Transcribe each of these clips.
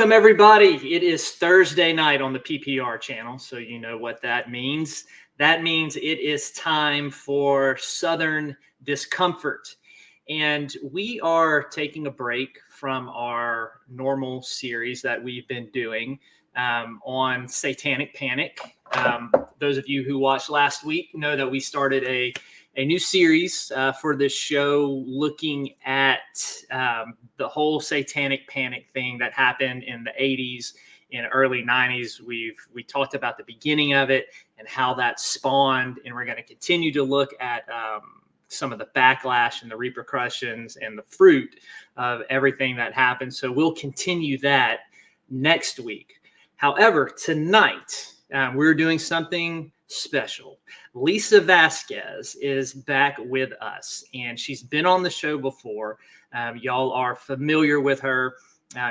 Welcome, everybody. It is Thursday night on the PPR channel, so you know what that means. That means it is time for Southern Discomfort. And we are taking a break from our normal series that we've been doing on Satanic Panic. Those of you who watched last week know that we started a new series for this show looking at the whole Satanic Panic thing that happened in the 80s and early 90s. We talked about the beginning of it and how that spawned, and we're going to continue to look at some of the backlash and the repercussions and the fruit of everything that happened. So we'll continue that next week. However, tonight we're doing something special. Lisa Vasquez is back with us, and she's been on the show before. Y'all are familiar with her.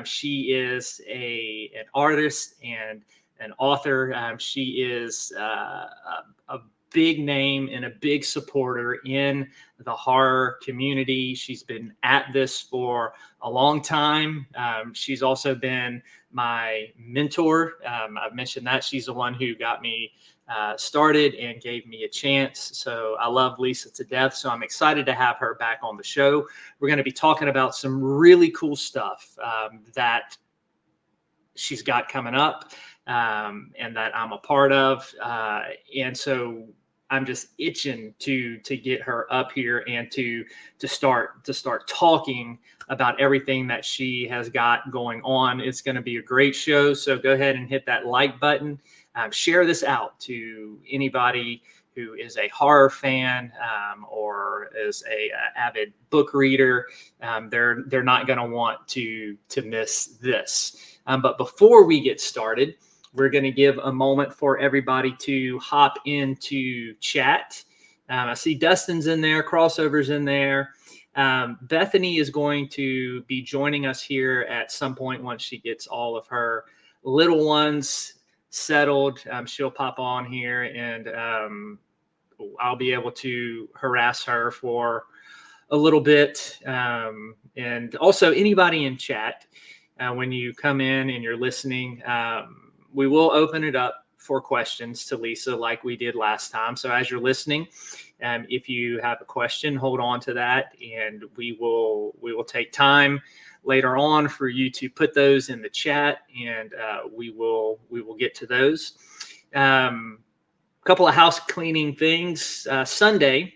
She is an artist and an author. She is a big name and a big supporter in the horror community. She's been at this for a long time. She's also been my mentor. I've mentioned that she's the one who got me started and gave me a chance. So I love Lisa to death. So I'm excited to have her back on the show. We're going to be talking about some really cool stuff that she's got coming up and that I'm a part of. And so I'm just itching to get her up here and to start talking about everything that she has got going on. It's going to be a great show. So go ahead and hit that like button. Share this out to anybody who is a horror fan or is a avid book reader. They're not going to want to miss this. But before we get started, we're going to give a moment for everybody to hop into chat. I see Dustin's in there, Crossover's in there. Bethany is going to be joining us here at some point once she gets all of her little ones settled. She'll pop on here, and I'll be able to harass her for a little bit. And also anybody in chat, when you come in and you're listening, we will open it up for questions to Lisa like we did last time. So as you're listening, if you have a question, hold on to that, and we will take time later on for you to put those in the chat, and we will get to those. Couple of house cleaning things. Sunday,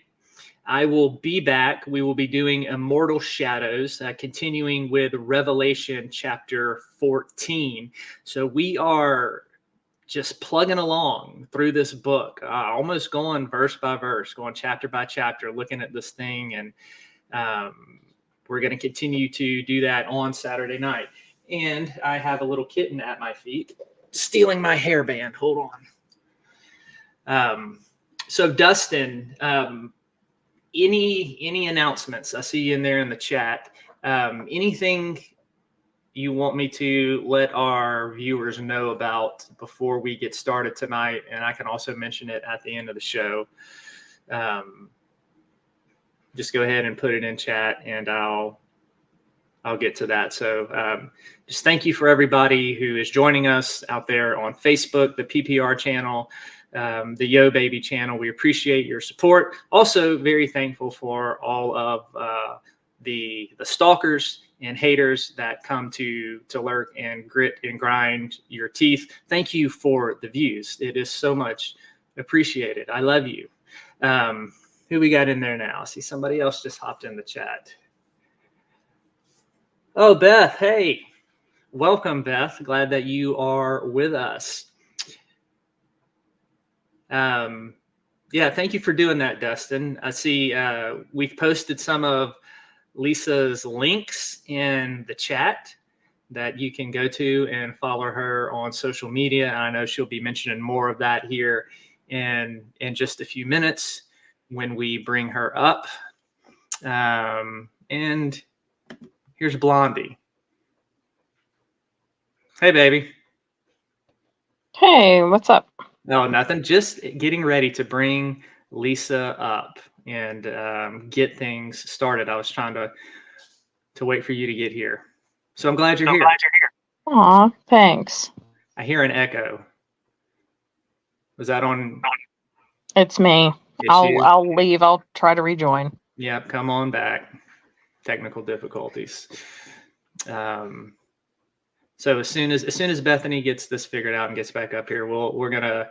I will be back. We will be doing Immortal Shadows, continuing with Revelation chapter 14. So we are just plugging along through this book, almost going verse by verse, going chapter by chapter, looking at this thing. And we're going to continue to do that on Saturday night. And I have a little kitten at my feet stealing my hairband. Hold on. So Dustin, any announcements? I see you in there in the chat. Anything you want me to let our viewers know about before we get started tonight? And I can also mention it at the end of the show. Just go ahead and put it in chat, and I'll get to that. So just thank you for everybody who is joining us out there on Facebook, the PPR channel, the Yo Baby channel. We appreciate your support. Also very thankful for all of the stalkers and haters that come to lurk and grit and grind your teeth. Thank you for the views. It is so much appreciated. I love you. Who we got in there now? I see somebody else just hopped in the chat. Oh, Beth. Hey, welcome, Beth. Glad that you are with us. Yeah, thank you for doing that, Dustin. I see we've posted some of Lisa's links in the chat that you can go to and follow her on social media. And I know she'll be mentioning more of that here in just a few minutes when we bring her up. And here's Blondie. Hey, baby. Hey, what's up? No, nothing. Just getting ready to bring Lisa up and get things started. I was trying to wait for you to get here. So I'm glad you're here. Aw, thanks. I hear an echo. Was that on? It's me. It's I'll you? I'll leave. I'll try to rejoin. Yep, come on back. Technical difficulties. Um, so as soon as Bethany gets this figured out and gets back up here, we're gonna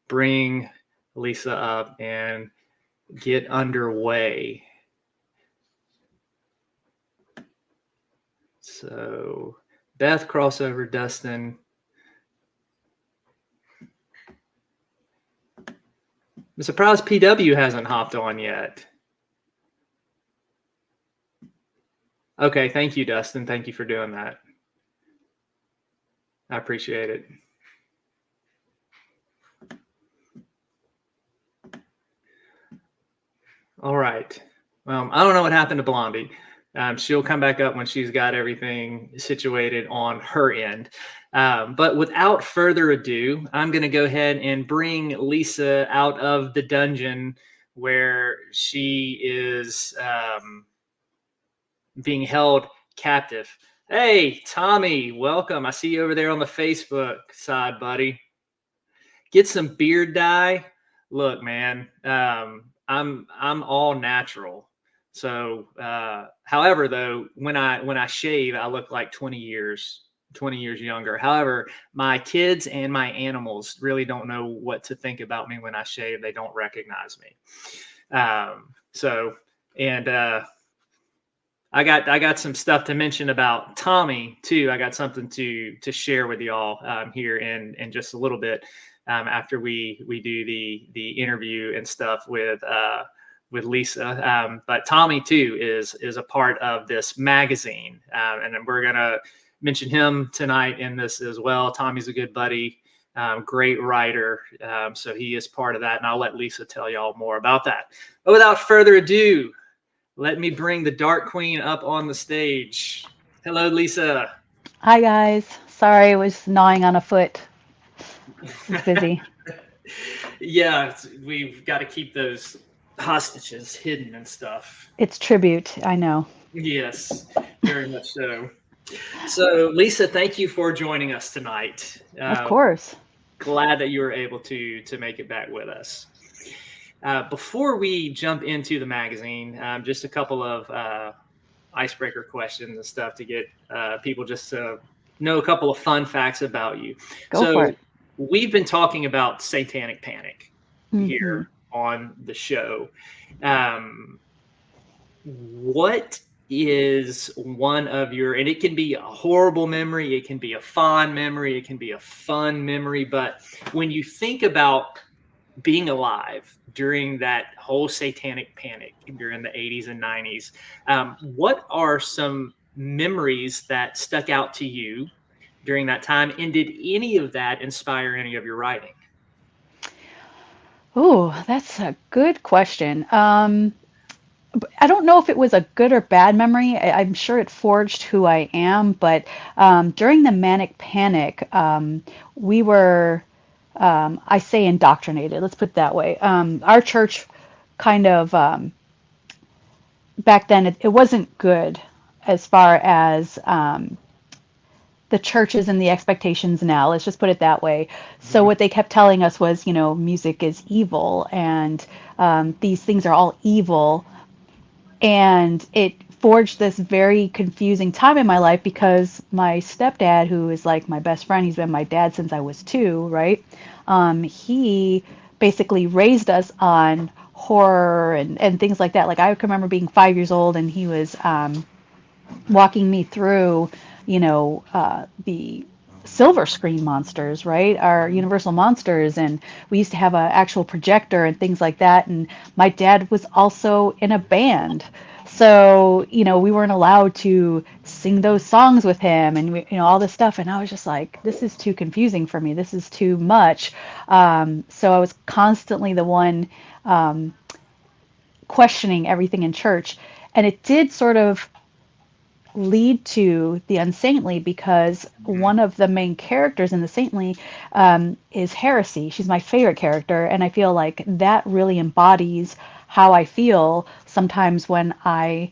bring Lisa up and get underway. So Beth, crossover, Dustin. I'm surprised PW hasn't hopped on yet. Okay, thank you, Dustin. Thank you for doing that. I appreciate it. All right. Well, I don't know what happened to Blondie. She'll come back up when she's got everything situated on her end. But without further ado, I'm going to go ahead and bring Lisa out of the dungeon where she is being held captive. Hey, Tommy, welcome. I see you over there on the Facebook side, buddy. Get some beard dye. Look, man, I'm all natural. So, however, though, when I shave, I look like 20 years younger. However, my kids and my animals really don't know what to think about me when I shave. They don't recognize me. So, and I got some stuff to mention about Tommy too. I got something to share with y'all here in just a little bit after we do the interview and stuff with Lisa. But Tommy too is a part of this magazine, and then we're gonna mention him tonight in this as well. Tommy's a good buddy, great writer, so he is part of that, and I'll let Lisa tell y'all more about that. But without further ado, let me bring the Dark Queen up on the stage. Hello, Lisa. Hi guys. Sorry, I was gnawing on a foot. Was busy. Yeah, we've got to keep those hostages hidden and stuff. It's tribute, I know. Yes, very much so. So, Lisa, thank you for joining us tonight. Of course. Glad that you were able to make it back with us. Before we jump into the magazine, just a couple of icebreaker questions and stuff to get people just to know a couple of fun facts about you. Go for So it. we've been talking about satanic panic Hmm. here on the show. What is one of your, and it can be a horrible memory, it can be a fond memory, it can be a fun memory, but when you think about being alive during that whole satanic panic during the 80s and 90s, what are some memories that stuck out to you during that time? And did any of that inspire any of your writing? Oh, that's a good question. I don't know if it was a good or bad memory. I'm sure it forged who I am, but during the manic panic, we were, I say indoctrinated, let's put it that way. Our church kind of, back then, it wasn't good as far as the churches and the expectations now. Let's just put it that way. So Mhm. what they kept telling us was, music is evil, and these things are all evil, and it forged this very confusing time in my life because my stepdad, who is like my best friend, he's been my dad since I was 2, right? He basically raised us on horror and things like that. Like I can remember being 5 years old and he was walking me through, the silver screen monsters, right? Our Universal monsters. And we used to have an actual projector and things like that. And my dad was also in a band. So, we weren't allowed to sing those songs with him and, all this stuff. And I was just like, this is too confusing for me. This is too much. So I was constantly the one questioning everything in church. And it did sort of lead to the unsaintly because Mhm. one of the main characters in the saintly is heresy. She's my favorite character, and I feel like that really embodies how I feel sometimes when I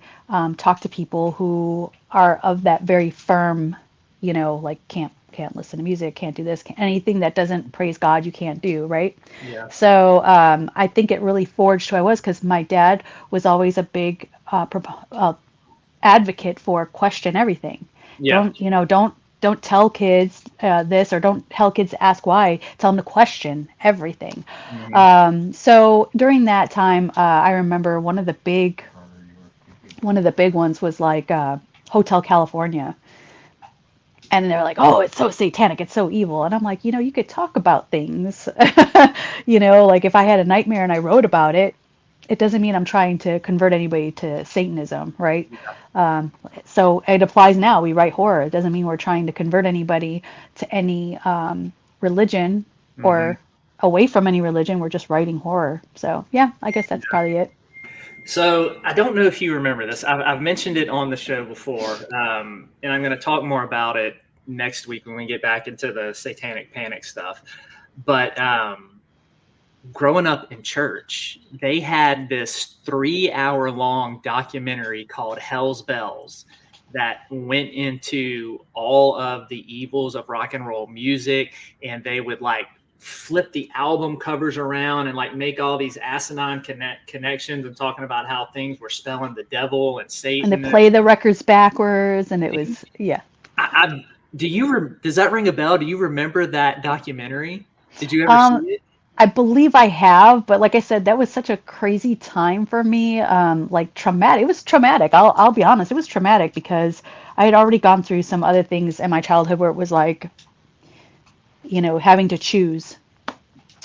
talk to people who are of that very firm like can't listen to music, can't do this, anything that doesn't praise God, you can't do, right? Yeah. So I think it really forged who I was because my dad was always a big advocate for question everything. Yeah. Don't tell kids this, or don't tell kids to ask why. Tell them to question everything. Hmm. So during that time, I remember one of the big ones was like Hotel California. And they're like, oh, it's so satanic, it's so evil. And I'm like, you could talk about things. Like if I had a nightmare and I wrote about it, it doesn't mean I'm trying to convert anybody to Satanism, right? So it applies now. We write horror. It doesn't mean we're trying to convert anybody to any religion Hmm. or away from any religion. We're just writing horror. So yeah, I guess that's probably it. So I don't know if you remember this. I've mentioned it on the show before, and I'm going to talk more about it next week when we get back into the satanic panic stuff. But growing up in church, they had this 3 hour long documentary called Hell's Bells that went into all of the evils of rock and roll music. And they would like flip the album covers around and like make all these asinine connections and talking about how things were spelling the devil and And to Satan. play the records backwards, and it was, yeah. Does that ring a bell? Do you remember that documentary? Did you ever see Um, it? I believe I have, but like I said, that was such a crazy time for me. Like traumatic. It was traumatic. I'll be honest. It was traumatic because I had already gone through some other things in my childhood where it was like, having to choose.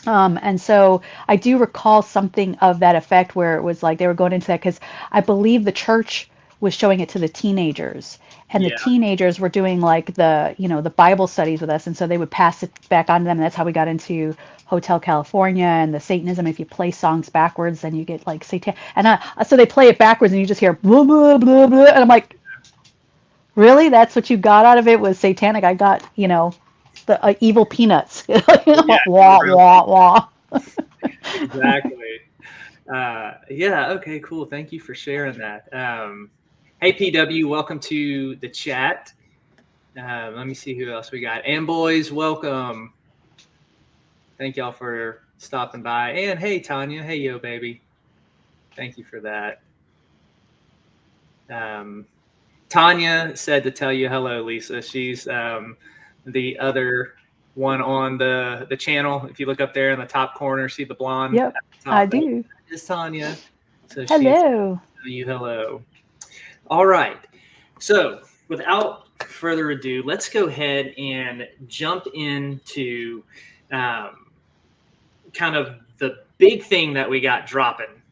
And so I do recall something of that effect where it was like they were going into that because I believe the church was showing it to the teenagers, and the Yeah. teenagers were doing like the Bible studies with us, and so they would pass it back on to them, and that's how we got into Hotel California and the Satanism. If you play songs backwards, then you get like Satan, and so they play it backwards, and you just hear blah blah blah blah, and I'm like, really? That's what you got out of it was satanic? I got the evil peanuts. Yeah. Wah wah wah. Exactly. Yeah. Okay. Cool. Thank you for sharing that. Hey, PW, welcome to the chat. Let me see who else we got. And boys, welcome. Thank y'all for stopping by. And hey, Tanya. Hey, yo, baby. Thank you for that. Tanya said to tell you hello, Lisa. She's the other one on the channel. If you look up there in the top corner, see the blonde Yep, at the I top. That do. is Tanya. So she's Hello. telling you hello. All right. So without further ado, let's go ahead and jump into kind of the big thing that we got dropping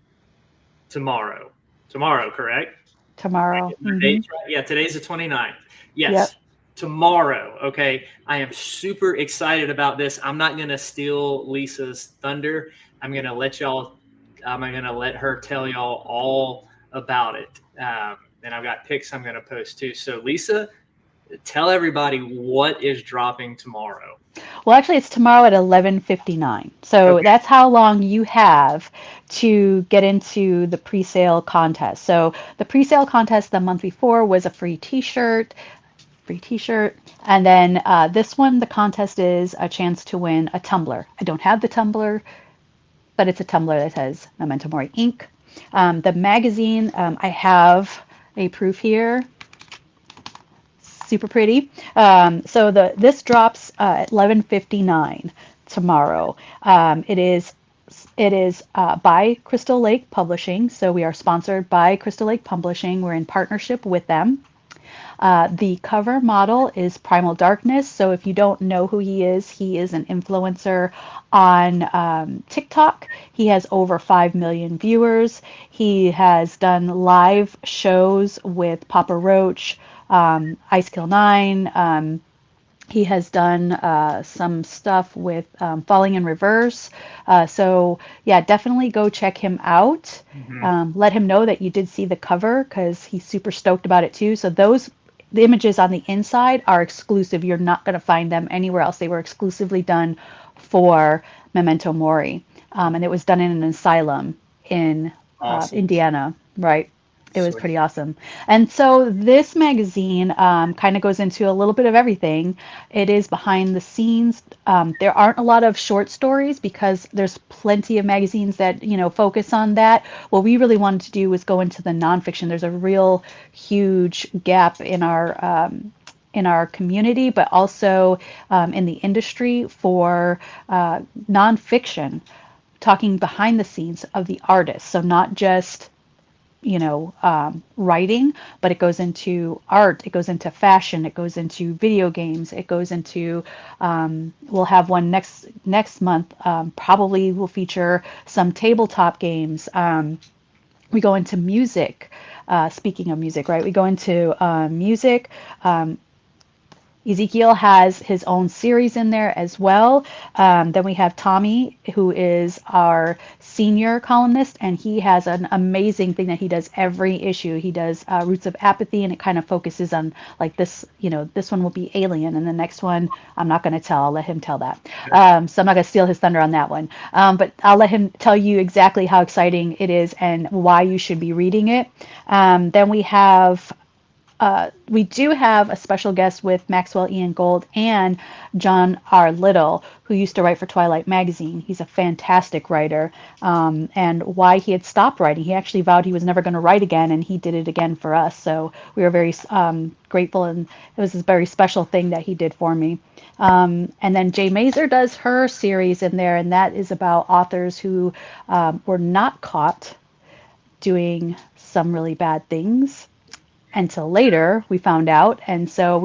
tomorrow. Tomorrow, correct? Tomorrow. My date's right? Yeah, today's the 29th. Yep. Yes, tomorrow. Okay. I am super excited about this. I'm not going to steal Lisa's thunder. I'm going to let her tell y'all all about it. And I've got pics I'm going to post too. So, Lisa, tell everybody what is dropping tomorrow. Well, actually, it's tomorrow at 11:59. So Okay. that's how long you have to get into the pre-sale contest. So the pre-sale contest the month before was a free T-shirt, and then this one, the contest is a chance to win a tumbler. I don't have the tumbler, but it's a tumbler that says Memento Mori Ink. The magazine, I have a proof here. Super pretty. So this drops at 11:59 tomorrow. It is by Crystal Lake Publishing. So we are sponsored by Crystal Lake Publishing. We're in partnership with them. The cover model is Primal Darkness. So if you don't know who he is an influencer on TikTok. He has over 5 million viewers. He has done live shows with Papa Roach, Ice Kill 9. He has done some stuff with Falling in Reverse. So, yeah, definitely go check him out. Let him know that you did see the cover because he's super stoked about it too. So the images on the inside are exclusive. You're not going to find them anywhere else. They were exclusively done for Memento Mori. And it was done in an asylum in Awesome. Indiana, right? It was Sweet. pretty awesome. And so this magazine kind of goes into a little bit of everything. It is behind the scenes. There aren't a lot of short stories because there's plenty of magazines that, focus on that. What we really wanted to do was go into the nonfiction. There's a real huge gap in our community, but also in the industry for nonfiction, talking behind the scenes of the artist. So not just writing, but it goes into art, it goes into fashion, it goes into video games, it goes into, we'll have one next month, probably will feature some tabletop games. We go into music. Speaking of music, right? We go into music. Ezekiel has his own series in there as well. Then we have Tommy, who is our senior columnist, and he has an amazing thing that he does every issue. He does Roots of Apathy, and it kind of focuses on like this, this one will be Alien, and the next one, I'm not going to tell. I'll let him tell that. So I'm not going to steal his thunder on that one. But I'll let him tell you exactly how exciting it is and why you should be reading it. Then we do have a special guest with Maxwell Ian Gold and John R. Little, who used to write for Twilight Magazine. He's a fantastic writer, and why he had stopped writing. He actually vowed he was never going to write again, and he did it again for us. So we were very grateful, and it was a very special thing that he did for me. And then Jay Mazer does her series in there, and that is about authors who were not caught doing some really bad things until later we found out, and so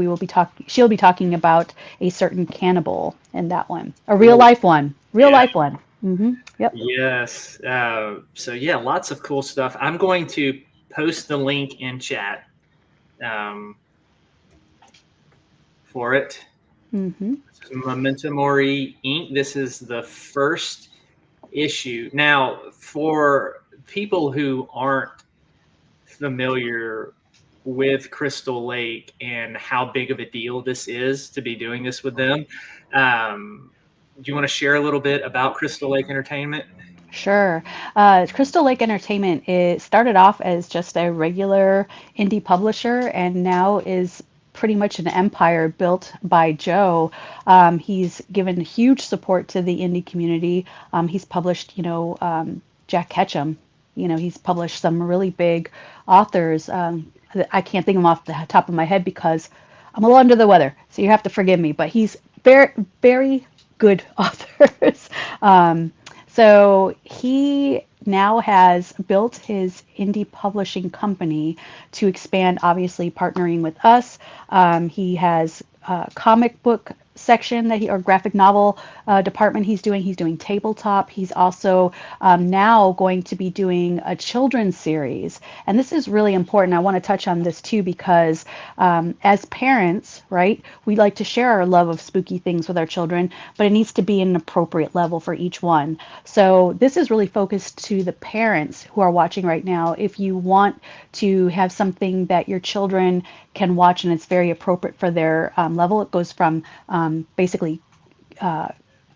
she'll be talking about a certain cannibal in that one, a real life one. Yep. Yes. So yeah, lots of cool stuff. I'm going to post the link in chat for it. Mm-hmm. This is Memento Mori Ink. This is the first issue. Now, for people who aren't familiar with Crystal Lake and how big of a deal this is to be doing this with them, do you want to share a little bit about Crystal Lake Entertainment? Sure. Crystal Lake Entertainment, it started off as just a regular indie publisher and now is pretty much an empire built by Joe. He's given huge support to the indie community. He's published, Jack Ketchum. He's published some really big authors. I can't think of them off the top of my head because I'm a little under the weather, so you have to forgive me. But he's very, very good authors. So he now has built his indie publishing company to expand, obviously partnering with us. He has a comic book section or graphic novel department he's doing tabletop. He's also now going to be doing a children's series, and this is really important. I want to touch on this too because as parents, right, we like to share our love of spooky things with our children, but it needs to be an appropriate level for each one. So this is really focused to the parents who are watching right now. If you want to have something that your children can watch and it's very appropriate for their level, it goes from basically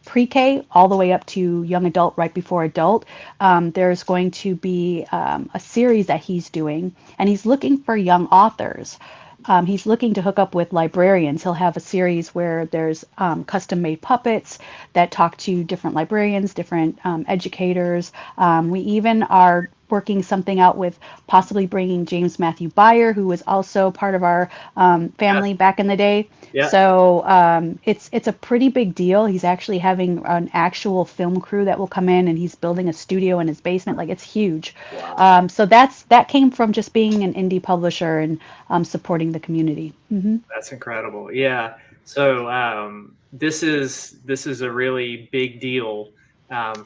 pre-K all the way up to young adult, right before adult. There's going to be a series that he's doing, and he's looking for young authors. He's looking to hook up with librarians. He'll have a series where there's custom-made puppets that talk to different librarians, different educators. We even are working something out with possibly bringing James Matthew Byer, who was also part of our family back in the day. Yeah. So it's a pretty big deal. He's actually having an actual film crew that will come in, and he's building a studio in his basement. Like, it's huge. Wow. So that came from just being an indie publisher and supporting the community. Mm-hmm. That's incredible. Yeah. So this is a really big deal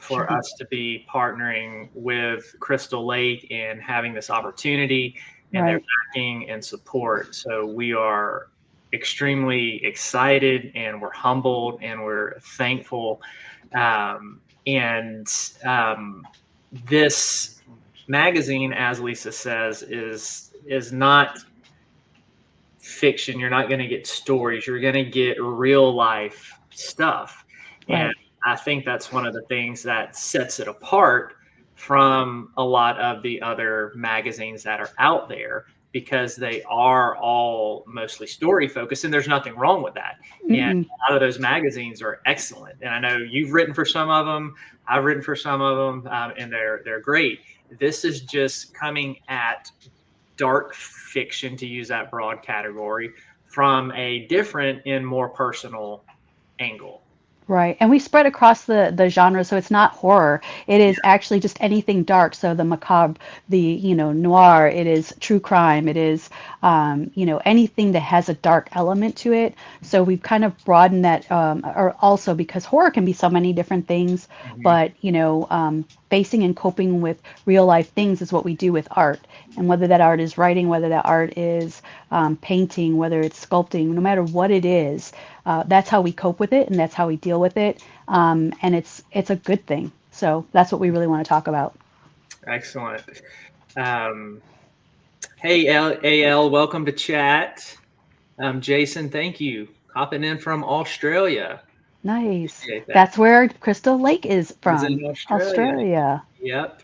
for Sure. us to be partnering with Crystal Lake and having this opportunity and their Right. backing and support. So we are extremely excited, and we're humbled, and we're thankful. This magazine, as Lisa says, is not fiction. You're not going to get stories. You're going to get real life stuff. Right. And I think that's one of the things that sets it apart from a lot of the other magazines that are out there, because they are all mostly story focused, and there's nothing wrong with that. And Mm-mm. a lot of those magazines are excellent. And I know you've written for some of them, I've written for some of them, and they're great. This is just coming at dark fiction, to use that broad category, from a different and more personal angle. Right. And we spread across the genre, so it's not horror. It is actually just anything dark. So the macabre, the, noir, it is true crime, it is, anything that has a dark element to it. So we've kind of broadened that, or also because horror can be so many different things, Mhm. but, facing and coping with real life things is what we do with art. And whether that art is writing, whether that art is painting, whether it's sculpting, no matter what it is, that's how we cope with it, and that's how we deal with it, and it's a good thing. So that's what we really want to talk about. Excellent. Um, hey, AL, welcome to chat. Jason, thank you. Hopping in from Australia. Nice. Appreciate that. That's where Crystal Lake is Is in from, Australia. Australia. Yep.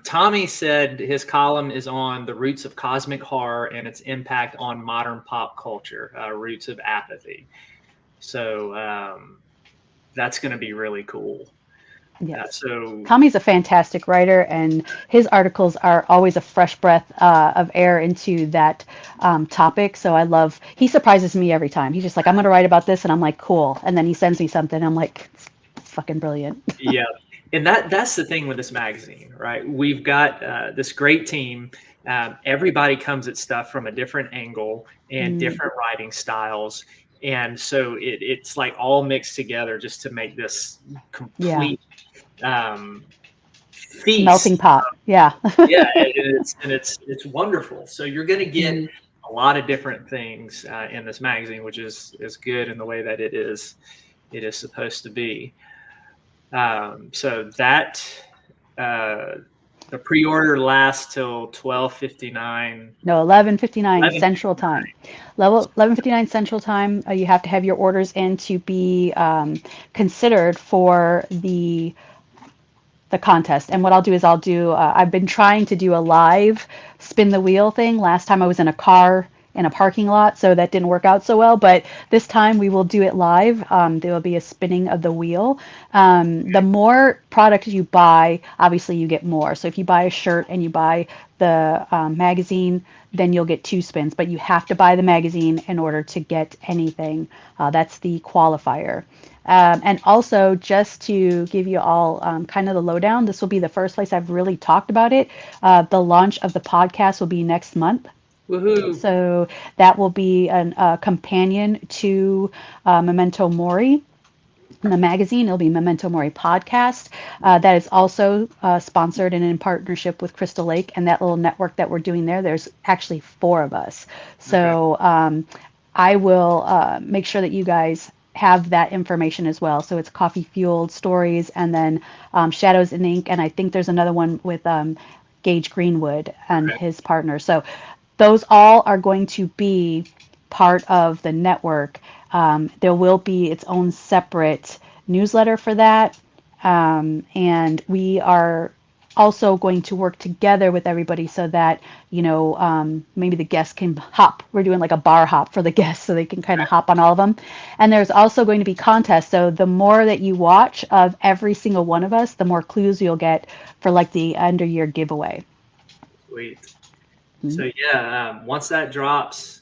Tommy said his column is on the roots of cosmic horror and its impact on modern pop culture, roots of apathy. So that's going to be really cool. Yes. So Tommy's a fantastic writer, and his articles are always a fresh breath of air into that topic. So he surprises me every time. He's just like, I'm going to write about this, and I'm like, cool. And then he sends me something, and I'm like, it's fucking brilliant. yeah, and that's the thing with this magazine, right? We've got this great team. Everybody comes at stuff from a different angle and Mm, different writing styles, and so it's like all mixed together just to make this yeah. complete feast. Melting pot. Yeah. Yeah, it's wonderful. So you're going to get Mhm. a lot of different things in this magazine, which is good in the way that it is supposed to be. So that the pre-order lasts till 12:59. No, 11:59 Central 11:59. Time. Level 11:59 Central Time. You have to have your orders in to be considered for the contest. And what I'll do is I've been trying to do a live spin the wheel thing. Last time I was in a car in a parking lot, so that didn't work out so well. But this time we will do it live. There will be a spinning of the wheel. The more product you buy, obviously you get more. So if you buy a shirt and you buy the magazine, then you'll get 2 spins. But you have to buy the magazine in order to get anything. That's the qualifier. And also, just to give you all kind of the lowdown, this will be the first place I've really talked about it. The launch of the podcast will be next month. Woohoo! So that will be a companion to Memento Mori. In the magazine, it'll be Memento Mori podcast. That is also sponsored and in partnership with Crystal Lake and that little network that we're doing there. There's actually 4 of us. Okay. So I will make sure that you guys have that information as well. So it's Coffee Fueled Stories and then Shadows in Ink. And I think there's another one with Gage Greenwood and Okay. his partner. So those all are going to be part of the network. There will be its own separate newsletter for that. And we are also going to work together with everybody so that, maybe the guests can hop. We're doing like a bar hop for the guests so they can kind of hop on all of them. And there's also going to be contests. So the more that you watch of every single one of us, the more clues you'll get for like the end of year giveaway. Sweet. Mhm. So yeah, once that drops,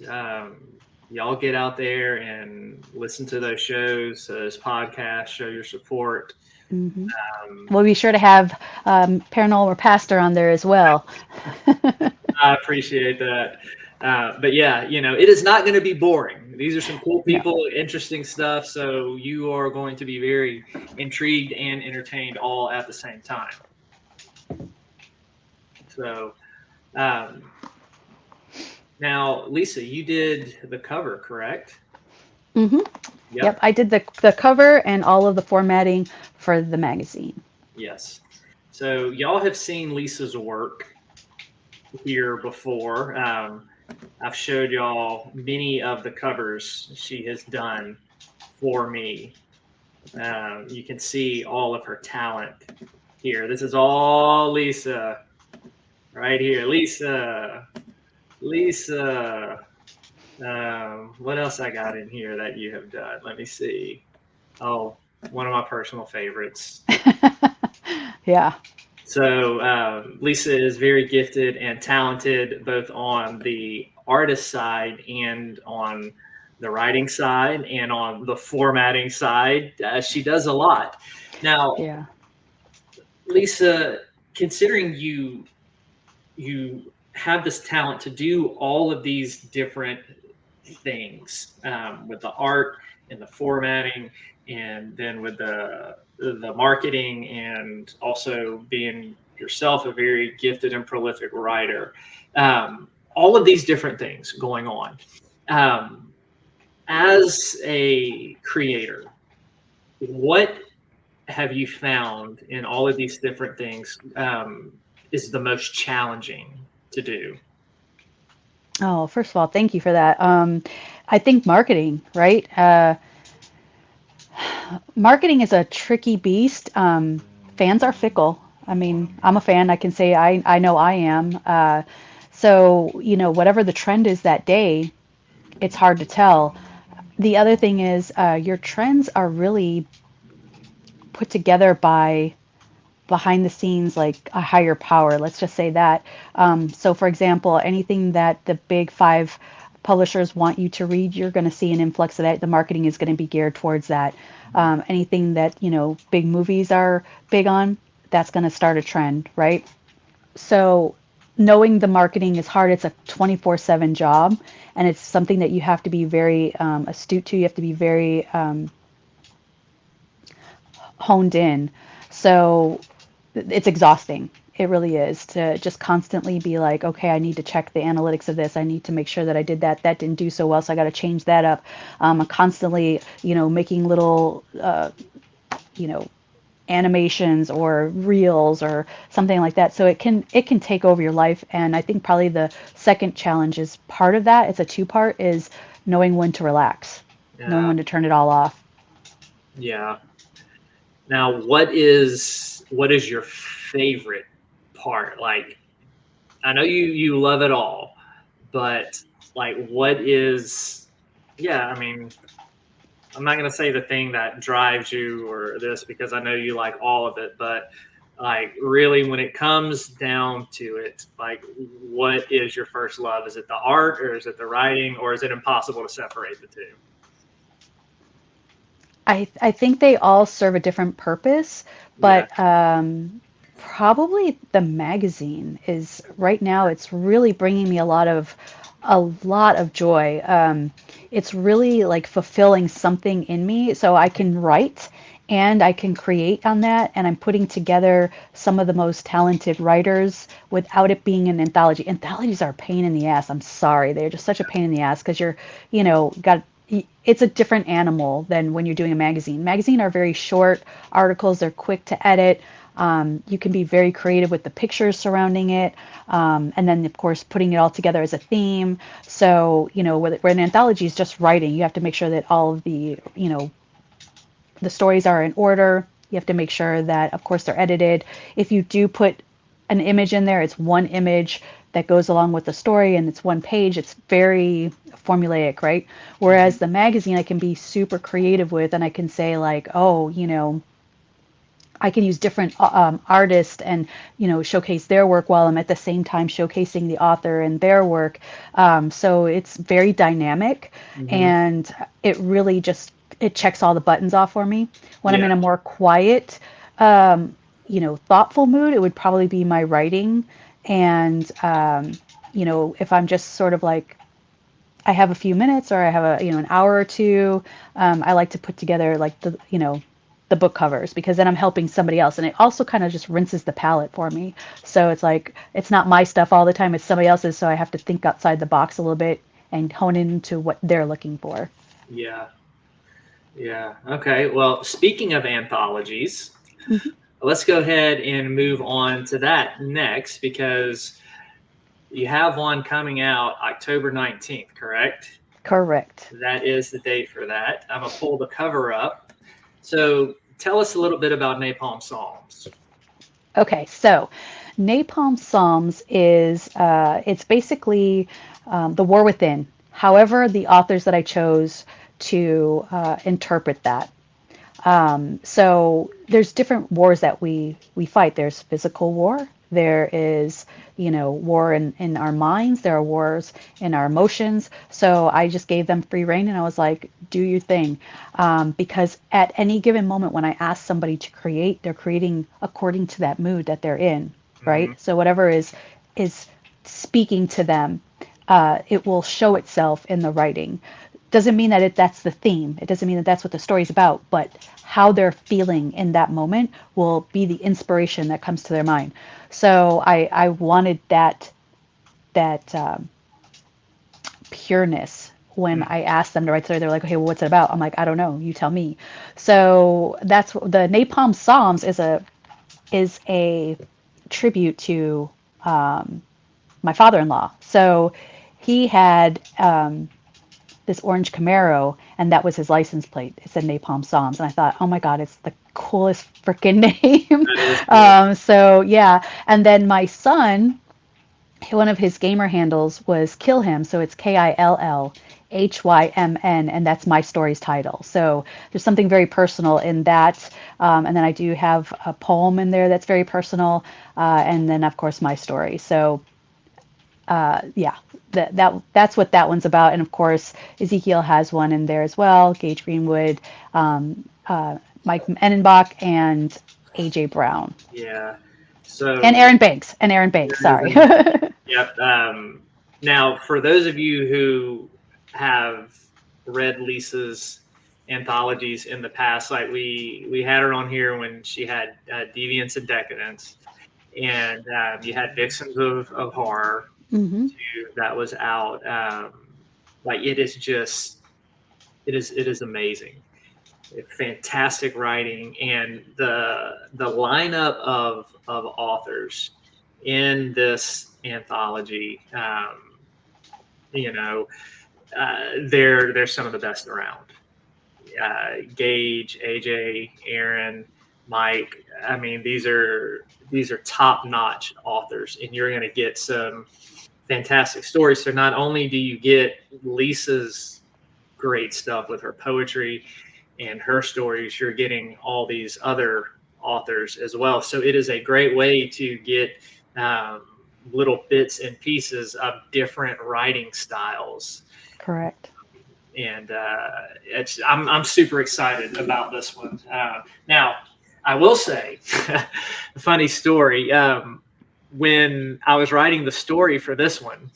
y'all get out there and listen to those shows, those podcasts, show your support. Mhm. Um, We'll be sure to have Paranormal Pastor on there as well. I appreciate that. But yeah, it is not going to be boring. These are some cool No. people, interesting stuff. So you are going to be very intrigued and entertained all at the same time. So now, Lisa, you did the cover, correct? Mm-hmm. Yep, Yep. I did the cover and all of the formatting for the magazine. Yes. So y'all have seen Lisa's work here before. I've showed y'all many of the covers she has done for me. You can see all of her talent Here, this is all Lisa. Right here. Lisa. Lisa. What else I got in here that you have done? Let me see. Oh, one of my personal favorites. Yeah. So Lisa is very gifted and talented, both on the artist side and on the writing side and on the formatting side. She does a lot. Now, Yeah. Lisa, considering you have this talent to do all of these different things with the art and the formatting, and then with the marketing, and also being yourself a very gifted and prolific writer. All of these different things going on. Um, as a creator, what have you found in all of these different things is the most challenging to do? Oh, first of all, thank you for that. I think marketing, right? Marketing is a tricky beast. Fans are fickle. I mean, I'm a fan. I can say I know I am. So, whatever the trend is that day, it's hard to tell. The other thing is your trends are really put together by behind the scenes, like a higher power. Let's just say that. So, for example, anything that the big five publishers want you to read, you're going to see an influx of that. The marketing is going to be geared towards that. Anything that, big movies are big on, that's going to start a trend, right? So, knowing the marketing is hard. It's a 24/7 job, and it's something that you have to be very astute to. You have to be very honed in. So it's exhausting. It really is to just constantly be like, okay, I need to check the analytics of this. I need to make sure that I did that. That didn't do so well, so I got to change that up. I'm constantly, making little, you know, animations or reels or something like that. So it can take over your life. And I think probably the second challenge is part of that. It's a two-part is knowing when to relax, knowing Yeah, when to turn it all off. yeah. Now, what is your favorite part? Like, I know you love it all, but like, what is? Yeah, I mean, I'm not gonna say the thing that drives you or this because I know you like all of it, but like, really, when it comes down to it, like, what is your first love? Is it the art, or is it the writing, or is it impossible to separate the two? I think they all serve a different purpose, Yeah. but probably the magazine is right now. It's really bringing me a lot of joy. It's really like fulfilling something in me, so I can write and I can create on that, and I'm putting together some of the most talented writers without it being an anthology. Anthologies are a pain in the ass. I'm sorry, they're just such a pain in the ass because got it's a different animal than when you're doing a magazine. Magazine are very short articles. They're quick to edit. You can be very creative with the pictures surrounding it, and then of course putting it all together as a theme. So where an anthology is just writing, you have to make sure that all of the stories are in order. You have to make sure that, of course, they're edited. If you do put an image in there, it's one image that goes along with the story and it's one page. It's very formulaic, right? Mhm. Whereas the magazine, I can be super creative with, and I can say, like, oh, I can use different artists and showcase their work while I'm at the same time showcasing the author and their work. So it's very dynamic, Mhm. and it really just it checks all the buttons off for me. When I'm Yeah. in a more quiet, um, thoughtful mood, it would probably be my writing. And if I'm just sort of like I have a few minutes or I have an hour or two. I like to put together like the book covers because then I'm helping somebody else, and it also kind of just rinses the palette for me. So it's like it's not my stuff all the time; it's somebody else's. So I have to think outside the box a little bit and hone into what they're looking for. Yeah. Yeah. Okay. Well, speaking of anthologies, Mhm. let's go ahead and move on to that next because you have one coming out October 19th, correct? Correct. That is the date for that. I'm going to pull the cover up. So tell us a little bit about Napalm Psalms. Okay, so Napalm Psalms is it's basically the war within. However, the authors that I chose to interpret that. So there's different wars that we fight. There's physical war. There is, war in our minds. There are wars in our emotions. So I just gave them free rein and I was like, do your thing. Because at any given moment when I ask somebody to create, they're creating according to that mood that they're in, Hmm. right? So whatever is speaking to them, it will show itself in the writing. Doesn't mean that that's the theme. It doesn't mean that that's what the story's about, but how they're feeling in that moment will be the inspiration that comes to their mind. So I wanted that pureness when I asked them to write the story. They're like, okay, well, what's it about? I'm like, I don't know. You tell me. So that's the Napalm Psalms is a tribute to my father-in-law. So he had this orange Camaro, and that was his license plate. It said Napalm Psalms, and I thought, oh my God, it's the coolest freaking name. That is cool. So yeah, and then my son, one of his gamer handles was Kill Him, so it's KILLHYMN, and that's my story's title. So there's something very personal in that, and then I do have a poem in there that's very personal, and then of course my story. So yeah, that's what that one's about. And of course, Ezekiel has one in there as well. Gage Greenwood, Mike Enenbach, and AJ Brown, Yeah. and So Aaron Banks. And Aaron Banks. Sorry. yep. Now, for those of you who have read Lisa's anthologies in the past, like we had her on here when she had Deviance and Decadence, and you had Vixens of Horror Hmm. too, that was out. Like it is amazing. Fantastic writing, and the lineup of authors in this anthology, you know, they're some of the best around. Gage, AJ, Aaron, Mike. I mean, these are top notch authors, and you're going to get some fantastic stories. So not only do you get Lisa's great stuff with her poetry and her stories, you're getting all these other authors as well. So it is a great way to get um, little bits and pieces of different writing styles. Correct. And I'm super excited about this one. Now, I will say, a funny story. When I was writing the story for this one,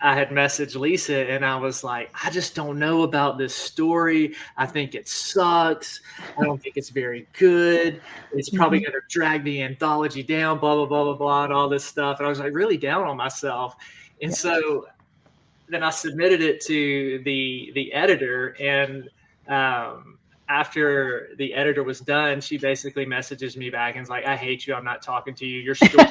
I had messaged Lisa and I was like, I just don't know about this story. I think it sucks. I don't think it's very good. It's probably Hmm. going to drag the anthology down, blah, blah, blah, blah, blah, and all this stuff. And I was like really down on myself. And Yeah. so then I submitted it to the editor, and um, after the editor was done, she basically messages me back and is like, "I hate you. I'm not talking to you. Your story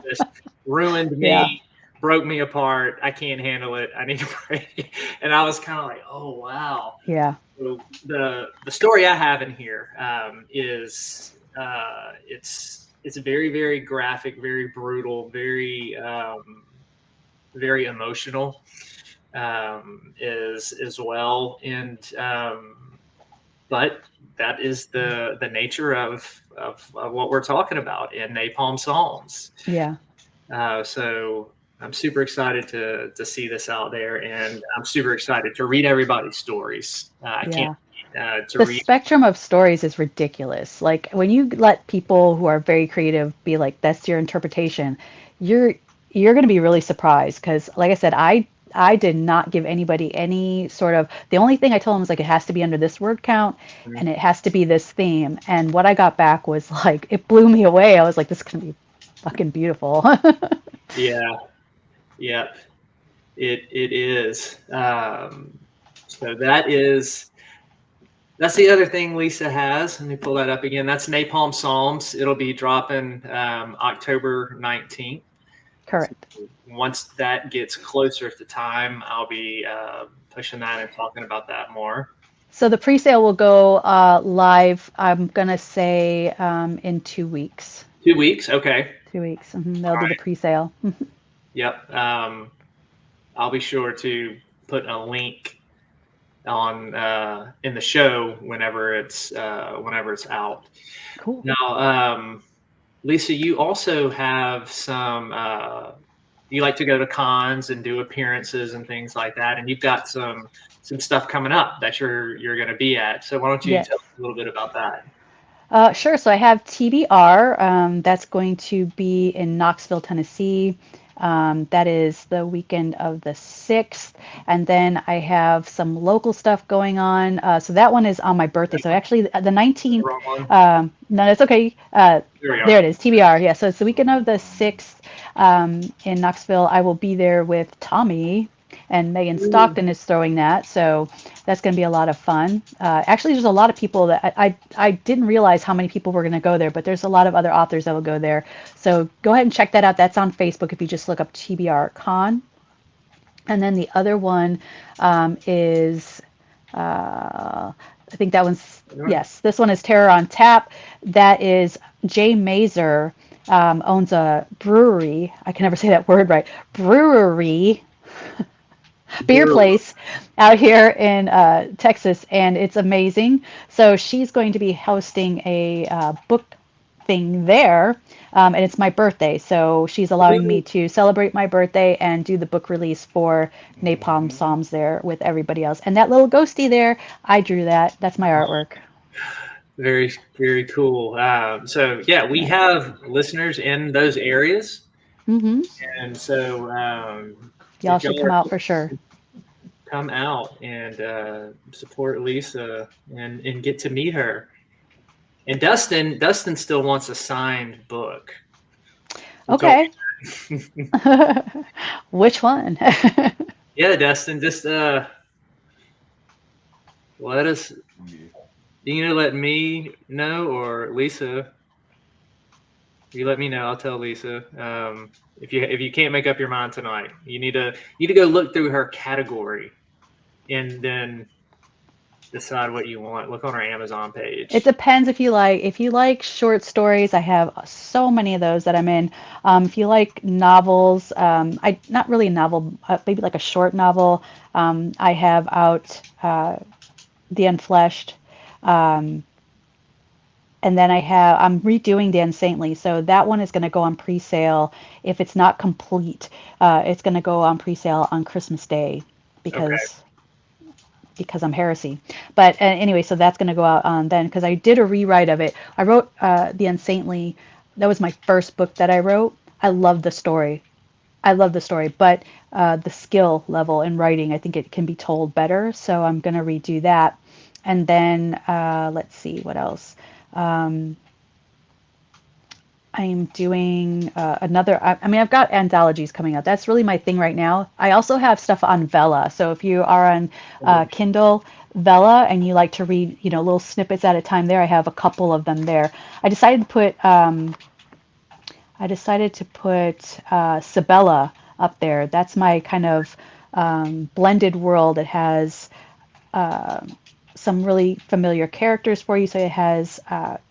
just ruined Yeah. me, broke me apart. I can't handle it. I need a break." And I was kind of like, "Oh wow." Yeah. So the story I have in here is it's very very graphic, very brutal, very emotional as well, and but that is the nature of what we're talking about in Napalm Psalms. Yeah. So I'm super excited to see this out there, and I'm super excited to read everybody's stories. I can't Yeah. to The read. spectrum of stories is ridiculous. Like when you let people who are very creative be like, that's your interpretation, you're you're going to be really surprised because, like I said, I did not give anybody any sort of. The only thing I told them was like it has to be under this word count, and it has to be this theme. And what I got back was like it blew me away. I was like, this is going to be fucking beautiful. Yeah, yeah, it is. So that's the other thing Lisa has. Let me pull that up again. That's Napalm Psalms. It'll be dropping October 19th. So Correct. once that gets closer to time, I'll be pushing that and talking about that more. So the pre-sale will go live, I'm gonna say in 2 weeks. 2 weeks. Okay. 2 weeks. All They'll do the right. pre-sale. Yep. I'll be sure to put a link on in the show whenever it's out. Cool. Now, Lisa, you also have some. You like to go to cons and do appearances and things like that, and you've got some stuff coming up that you're going to be at. So why don't you Yes. tell us a little bit about that? Sure. So I have TBR. That's going to be in Knoxville, Tennessee. That is the weekend of the 6th. And then I have some local stuff going on. So that one is on my birthday. So actually, the 19th, Wrong one. no, that's okay. There we There are. it is, TBR. Yeah. So it's the weekend of the 6th in Knoxville. I will be there with Tommy, and Megan Stockton is throwing that. So that's going to be a lot of fun. Actually, there's a lot of people that I didn't realize how many people were going to go there, but there's a lot of other authors that will go there. So go ahead and check that out. That's on Facebook if you just look up TBR Con. And then the other one is, I think that one's, yes, this one is Terror on Tap. That is Jay Mazer owns a brewery. I can never say that word right. Brewery. Beer place out here in Texas, and it's amazing. So she's going to be hosting a book thing there, and it's my birthday. So she's allowing me to celebrate my birthday and do the book release for Napalm Psalms there with everybody else. And that little ghosty there, I drew that. That's my artwork. Very, very cool. So yeah, we have listeners in those areas, Mm-hmm. and so Y'all if should y'all come are out for sure. come out and support Lisa and get to meet her. And Dustin still wants a signed book. Okay. Which one? Yeah, Dustin, just let us. You let me know, or Lisa. You let me know. I'll tell Lisa. If you can't make up your mind tonight, you need to go look through her category, and then decide what you want. Look on our Amazon It page. depends if you like short stories. I have so many of those that I'm in. If you like novels, I not really a novel, maybe like a short novel. I have out The Unfleshed, um, and then I'm redoing The Unsaintly. So that one is going to go on pre-sale. If it's not complete, it's going to go on pre-sale on Christmas Day Okay. because I'm heresy. But anyway, so that's going to go out on then because I did a rewrite of it. I wrote The Unsaintly. That was my first book that I wrote. I love the story. I love the story, but the skill level in writing, I think it can be told better. So I'm going to redo that. And then let's see what else. Um, I'm doing another. I mean, I've got anthologies coming out. That's really my thing right now. I also have stuff on Vella. So if you are on Kindle Vella and you like to read, little snippets at a time, there I have a couple of them there. I decided to put Sabella up there. That's my kind of blended world. It has some really familiar characters for you. So it has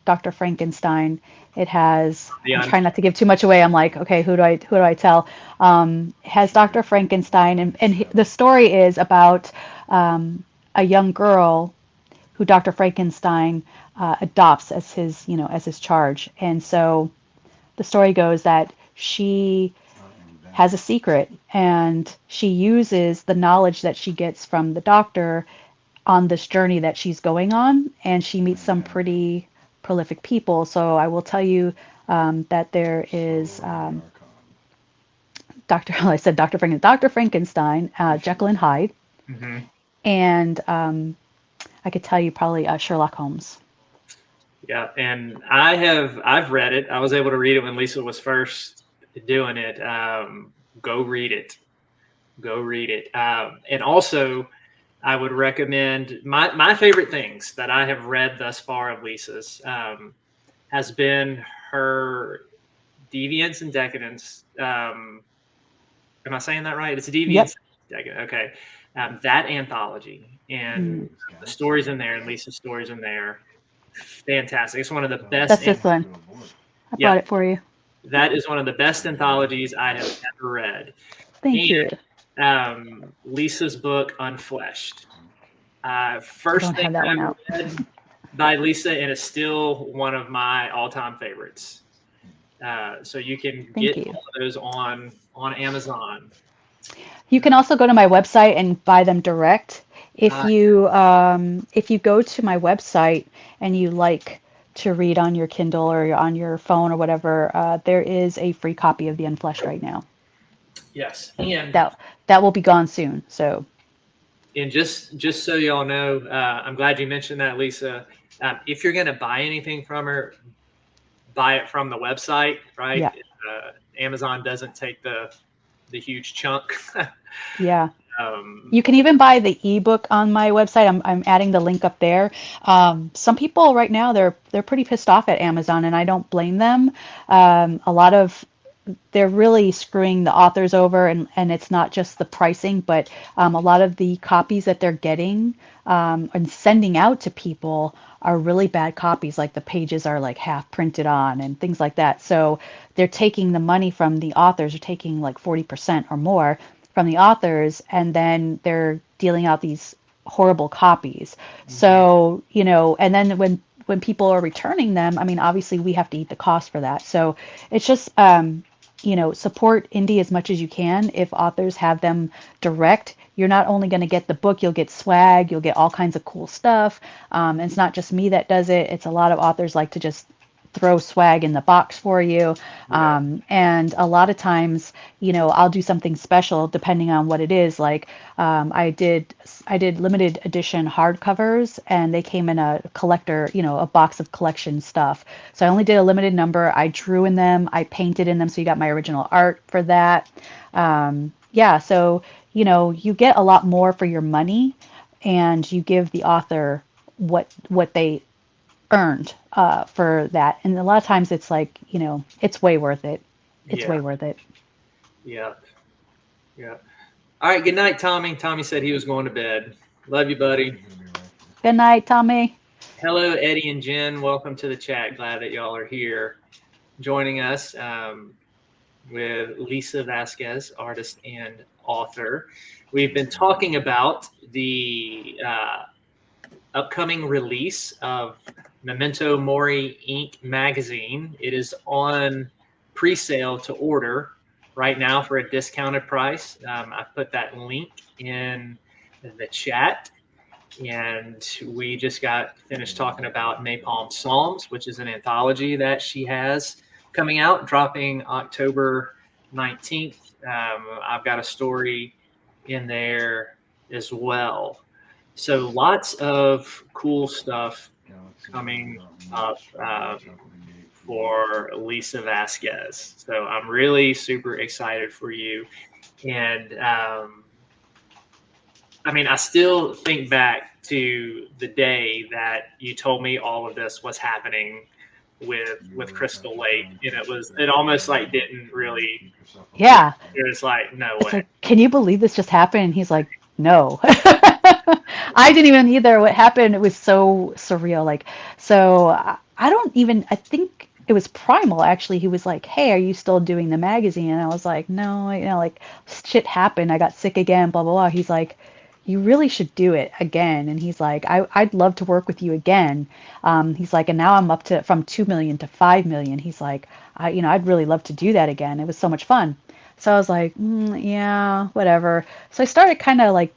Dr. Frankenstein. It has. I'm trying not to give too much away. I'm like, okay, who do I tell? It has Dr. Frankenstein, and the story is about a young girl who Dr. Frankenstein adopts as his charge. And so the story goes that she has a secret and she uses the knowledge that she gets from the doctor on this journey that she's going on, and she meets some pretty prolific people. So I will tell you that there is I said Dr. Frankenstein, Jekyll and Hyde, Mm-hmm. and I could tell you probably Sherlock Holmes. Yeah, and I've read it. I was able to read it when Lisa was first doing it. Go read it. Go read it. And also, I would recommend my favorite things that I have read thus far of Lisa's has been her Deviance and Decadence. Am I saying that right? It's Deviance. Yep. Decadence. Okay. that anthology, and Mm. the stories in there, and Lisa's stories in there, fantastic. It's one of the best. That's this one. I Yeah, bought it for you. that is one of the best anthologies I have ever read. Thank you. And Lisa's book, Unfleshed. I First don't thing have that I one out. read by Lisa, and it's still one of my all-time favorites. So you can Thank get you. all of those on Amazon. You can also go to my website and buy them direct. If you go to my website and you like to read on your Kindle or on your phone or whatever, there is a free copy of The Unfleshed right now. Yes, and That will be gone soon. So just so y'all know, I'm glad you mentioned that, Lisa. If you're going to buy anything from her, buy it from the website, right? yeah, Amazon doesn't take the huge chunk. yeah. um, You can even buy the ebook on my website. I'm adding the link up there. Some people right now they're pretty pissed off at Amazon, and I don't blame them. A lot of they're really screwing the authors over, and it's not just the pricing, but a lot of the copies that they're getting and sending out to people are really bad copies. Like the pages are like half printed on and things like that. So they're taking the money from the authors, are taking like 40% or more from the authors, and then they're dealing out these horrible copies. So, and then when people are returning them, I mean, obviously we have to eat the cost for that. So it's just support indie as much as you can. If authors have them direct, you're not only going to get the book, you'll get swag, you'll get all kinds of cool stuff. And it's not just me that does it. It's a lot of authors like to just throw swag in the box for you. Yeah. And a lot of times, I'll do something special depending on what it is. Like I did limited edition hardcovers, and they came in a collector, a box of collection stuff. So I only did a limited number. I drew in them, I painted in them, so you got my original art for that. Yeah, so you get a lot more for your money, and you give the author what they earned for that. And a lot of times it's like, it's way worth it. It's Yeah. way worth it. Yeah. Yeah. All right. Good night, Tommy. Tommy said he was going to bed. Love you, buddy. Good night, Tommy. Hello, Eddie and Jen. Welcome to the chat. Glad that y'all are here joining us with Lisa Vasquez, artist and author. We've been talking about the upcoming release of Memento Mori Ink Magazine. It is on pre-sale to order right now for a discounted price. I put that link in the chat. And we just got finished talking about Napalm Psalms, which is an anthology that she has coming out, dropping October 19th. I've got a story in there as well. So lots of cool stuff coming up for Lisa Vasquez. So I'm really super excited for you. And I mean, I still think back to the day that you told me all of this was happening with Crystal Lake, and it almost like didn't really. Yeah. It was like, no It's way. like, can you believe this just happened? And he's like, no. I didn't even either. What happened, it was so surreal. Like, so I don't even, I think it was Primal actually. He was like, hey, are you still doing the magazine? And I was like, no, like shit happened. I got sick again, blah, blah, blah. He's like, you really should do it again. And he's like, I'd love to work with you again. He's like, and now I'm up to from 2 million to 5 million. He's like, I'd really love to do that again. It was so much fun. So I was like, yeah, whatever. So I started kind of like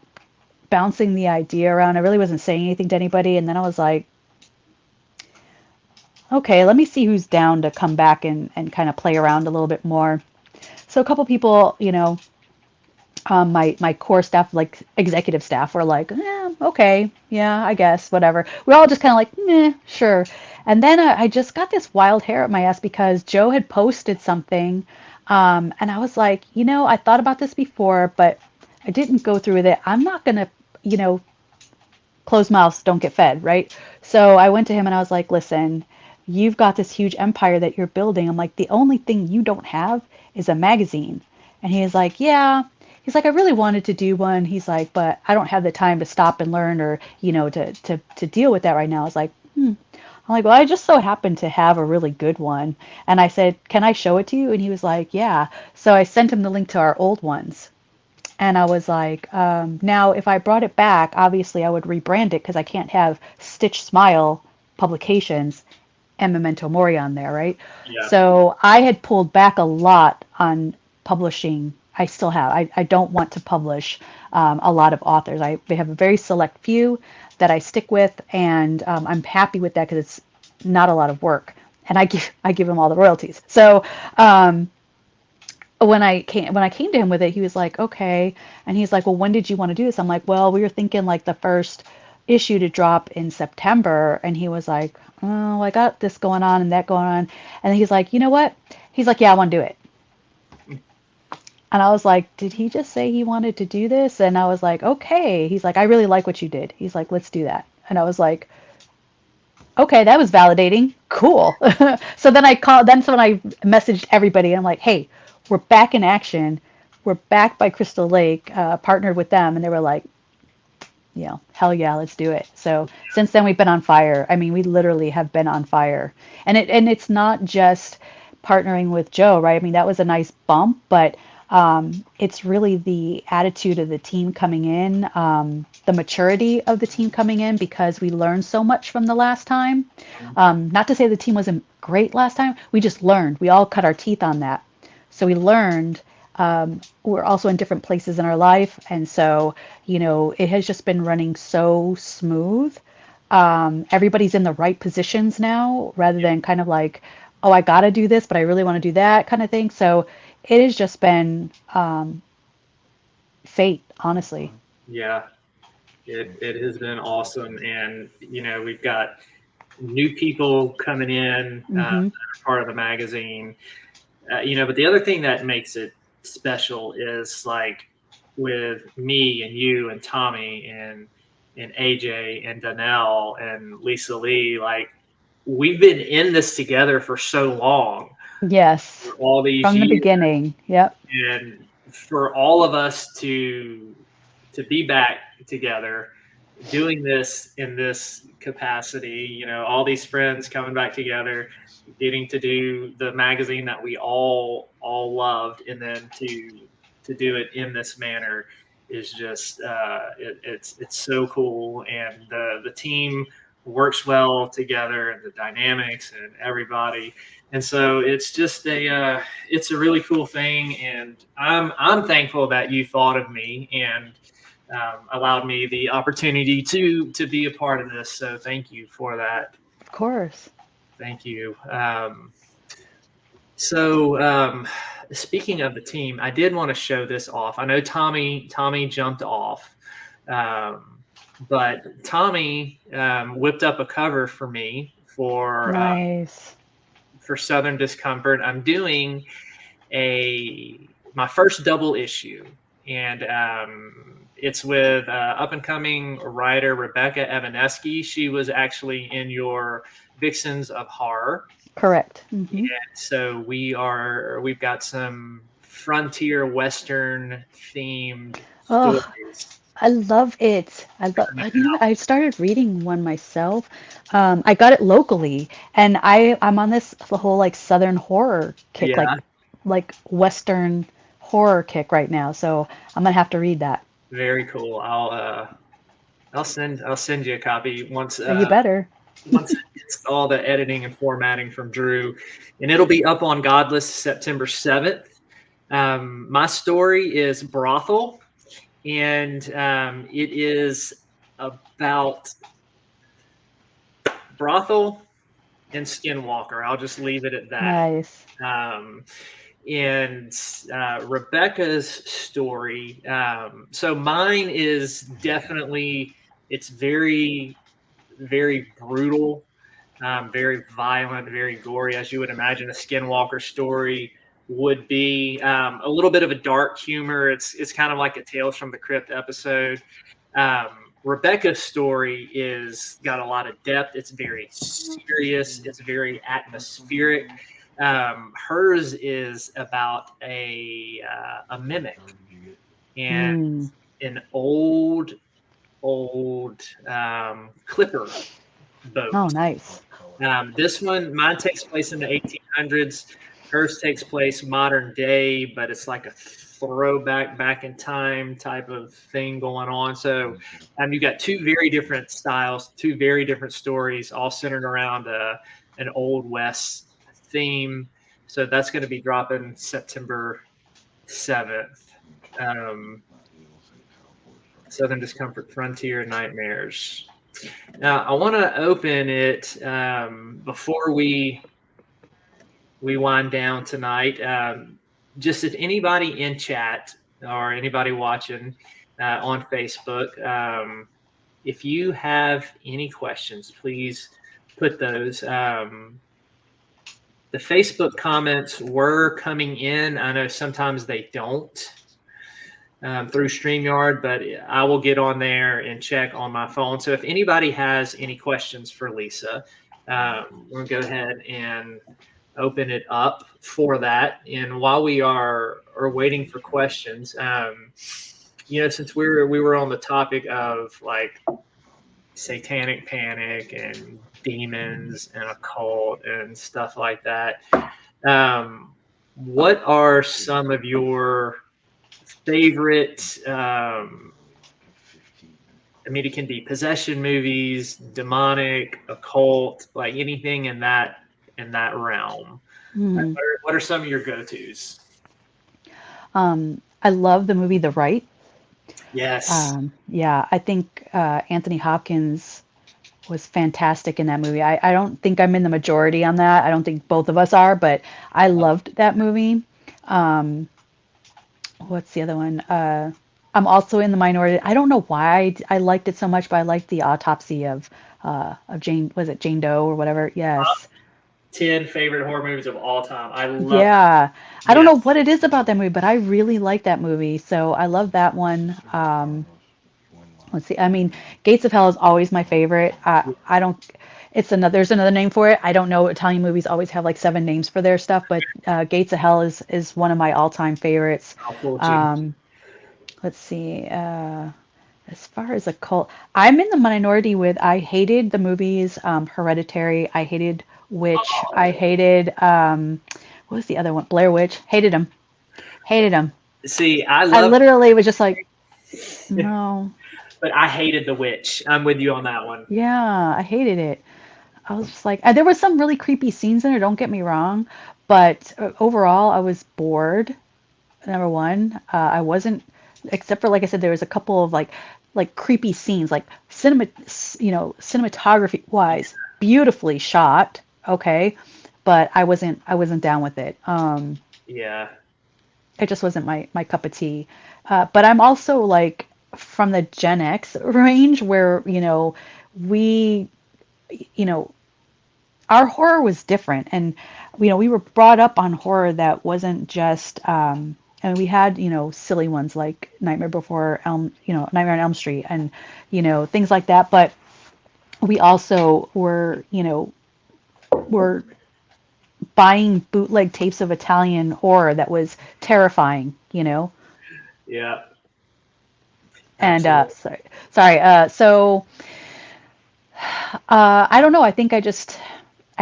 bouncing the idea around. I really wasn't saying anything to anybody. And then I was like, okay, let me see who's down to come back and kind of play around a little bit more. So a couple people, my core staff, like executive staff, were like, okay, yeah, I guess, whatever. We're all just kind of like, meh, sure. And then I just got this wild hair up my ass because Joe had posted something. And I was like, I thought about this before, but I didn't go through with it. I'm not going to, closed mouths don't get fed, right? So I went to him and I was like, listen, you've got this huge empire that you're building. I'm like, the only thing you don't have is a magazine. And he was like, yeah. he's like, I really wanted to do one. He's like, but I don't have the time to stop and learn or, to deal with that right now. I was like, I'm like, well, I just so happened to have a really good one. And I said, can I show it to you? And he was like, yeah. So I sent him the link to our old ones. And I was like, now if I brought it back, obviously I would rebrand it because I can't have Stitch Smile Publications and Memento Mori on there, right? Yeah. So I had pulled back a lot on publishing. I still have. I don't want to publish a lot of authors. They have a very select few that I stick with, and I'm happy with that because it's not a lot of work, and I give them all the royalties. So when I came to him with it, he was like, okay, and he's like, well, when did you want to do this? I'm like, well, we were thinking like the first issue to drop in September, and he was like, oh, I got this going on and that going on, and he's like, you know what? He's like, yeah, I want to do it. And I was like, did he just say he wanted to do this? And I was like, okay. He's like, I really like what you did. He's like, let's do that. And I was like, okay, that was validating. Cool. So then so when I messaged everybody, I'm like, hey, we're back in action. We're back by Crystal Lake, partnered with them. And they were like, hell yeah, let's do it. So since then we've been on fire. I mean, we literally have been on fire. And it's not just partnering with Joe, right? I mean, that was a nice bump, but it's really the attitude of the team coming in, the maturity of the team coming in, because we learned so much from the last time. Not to say the team wasn't great last time. We just learned. We all cut our teeth on that. So we learned. We're also in different places in our life. And so, it has just been running so smooth. Everybody's in the right positions now rather than kind of like, oh, I got to do this, but I really want to do that kind of thing. So it has just been fate, honestly. Yeah. It has been awesome. And, we've got new people coming in that are part of the magazine. But the other thing that makes it special is like with me and you and Tommy and AJ and Donnell and Lisa Lee, like we've been in this together for so long, Yes, for all these from the years, beginning. Yep. and for all of us to be back together doing this in this capacity, all these friends coming back together, getting to do the magazine that we all loved, and then to do it in this manner is just it's so cool, and the team works well together, and the dynamics and everybody, and so it's just it's a really cool thing, and I'm thankful that you thought of me and allowed me the opportunity to be a part of this. So thank you for that. Of course. Thank you. So speaking of the team, I did want to show this off. I know Tommy jumped off, but Tommy whipped up a cover for me for Nice. for Southern Discomfort. I'm doing my first double issue, and it's with up and coming writer Rebecca Evanesky. She was actually in your Vixens of Horror. Correct. And so we've got some frontier Western themed stories. I love it. I started reading one myself. I got it locally, and I'm on the whole like Southern horror kick, Yeah. like Western horror kick right now. So I'm gonna have to read that. Very cool. I'll send you a copy once. You better. Once it's all the editing and formatting from Drew, and it'll be up on Godless September 7th. My story is Brothel, and it is about Brothel and Skinwalker. I'll just leave it at that. Nice. And Rebecca's story. So mine is definitely, it's very, very brutal, very violent, very gory, as you would imagine a Skinwalker story would be. A little bit of a dark humor. It's kind of like a Tales from the Crypt episode. Rebecca's story is got a lot of depth. It's very serious. It's very atmospheric. Hers is about a mimic, and an old clipper boat. Oh, nice. This one, mine takes place in the 1800s. Hers takes place modern day, but it's like a throwback back in time type of thing going on. So you've got two very different styles, two very different stories, all centered around an Old West theme. So that's going to be dropping September 7th. Southern Discomfort, Frontier Nightmares. Now, I want to open it before we wind down tonight. Just if anybody in chat or anybody watching on Facebook, if you have any questions, please put those. The Facebook comments were coming in. I know sometimes they don't. Through StreamYard, but I will get on there and check on my phone. So if anybody has any questions for Lisa, we'll go ahead and open it up for that. And while we are waiting for questions, since we were on the topic of like satanic panic and demons and occult and stuff like that, what are some of your favorite it can be possession movies, demonic, occult, like anything in that realm? What are some of your go-tos? I love the movie The Right. Yes. Yeah, I think Anthony Hopkins was fantastic in that movie. I don't think I'm in the majority on that. I don't think both of us are, but I loved that movie. What's the other one? I'm also in the minority. I don't know why I liked it so much, but I liked the autopsy of Jane. Was it Jane Doe or whatever? Yes. 10 favorite horror movies of all time. I love. Yeah, I don't know what it is about that movie, but I really like that movie. So I love that one. Let's see. I mean, Gates of Hell is always my favorite. I don't. There's another name for it. I don't know. Italian movies always have like 7 names for their stuff, but Gates of Hell is one of my all-time favorites. Let's see. As far as a cult, I'm in the minority with. I hated the movies Hereditary. I hated Witch. I hated what was the other one? Blair Witch. Hated them. Hated them. See, I literally was just like, no. But I hated The Witch. I'm with you on that one. Yeah, I hated it. I was just like, there was some really creepy scenes in it, don't get me wrong, but overall I was bored. Number one, I wasn't, except for, like I said, there was a couple of like creepy scenes, like cinematography wise, beautifully shot. Okay. But I wasn't down with it. Yeah. It just wasn't my cup of tea. But I'm also like from the Gen X range where, we, our horror was different, and we were brought up on horror that wasn't just and we had silly ones like Nightmare on Elm Street and things like that, but we also were buying bootleg tapes of Italian horror that was terrifying. Yeah. And sorry. So I don't know. I think I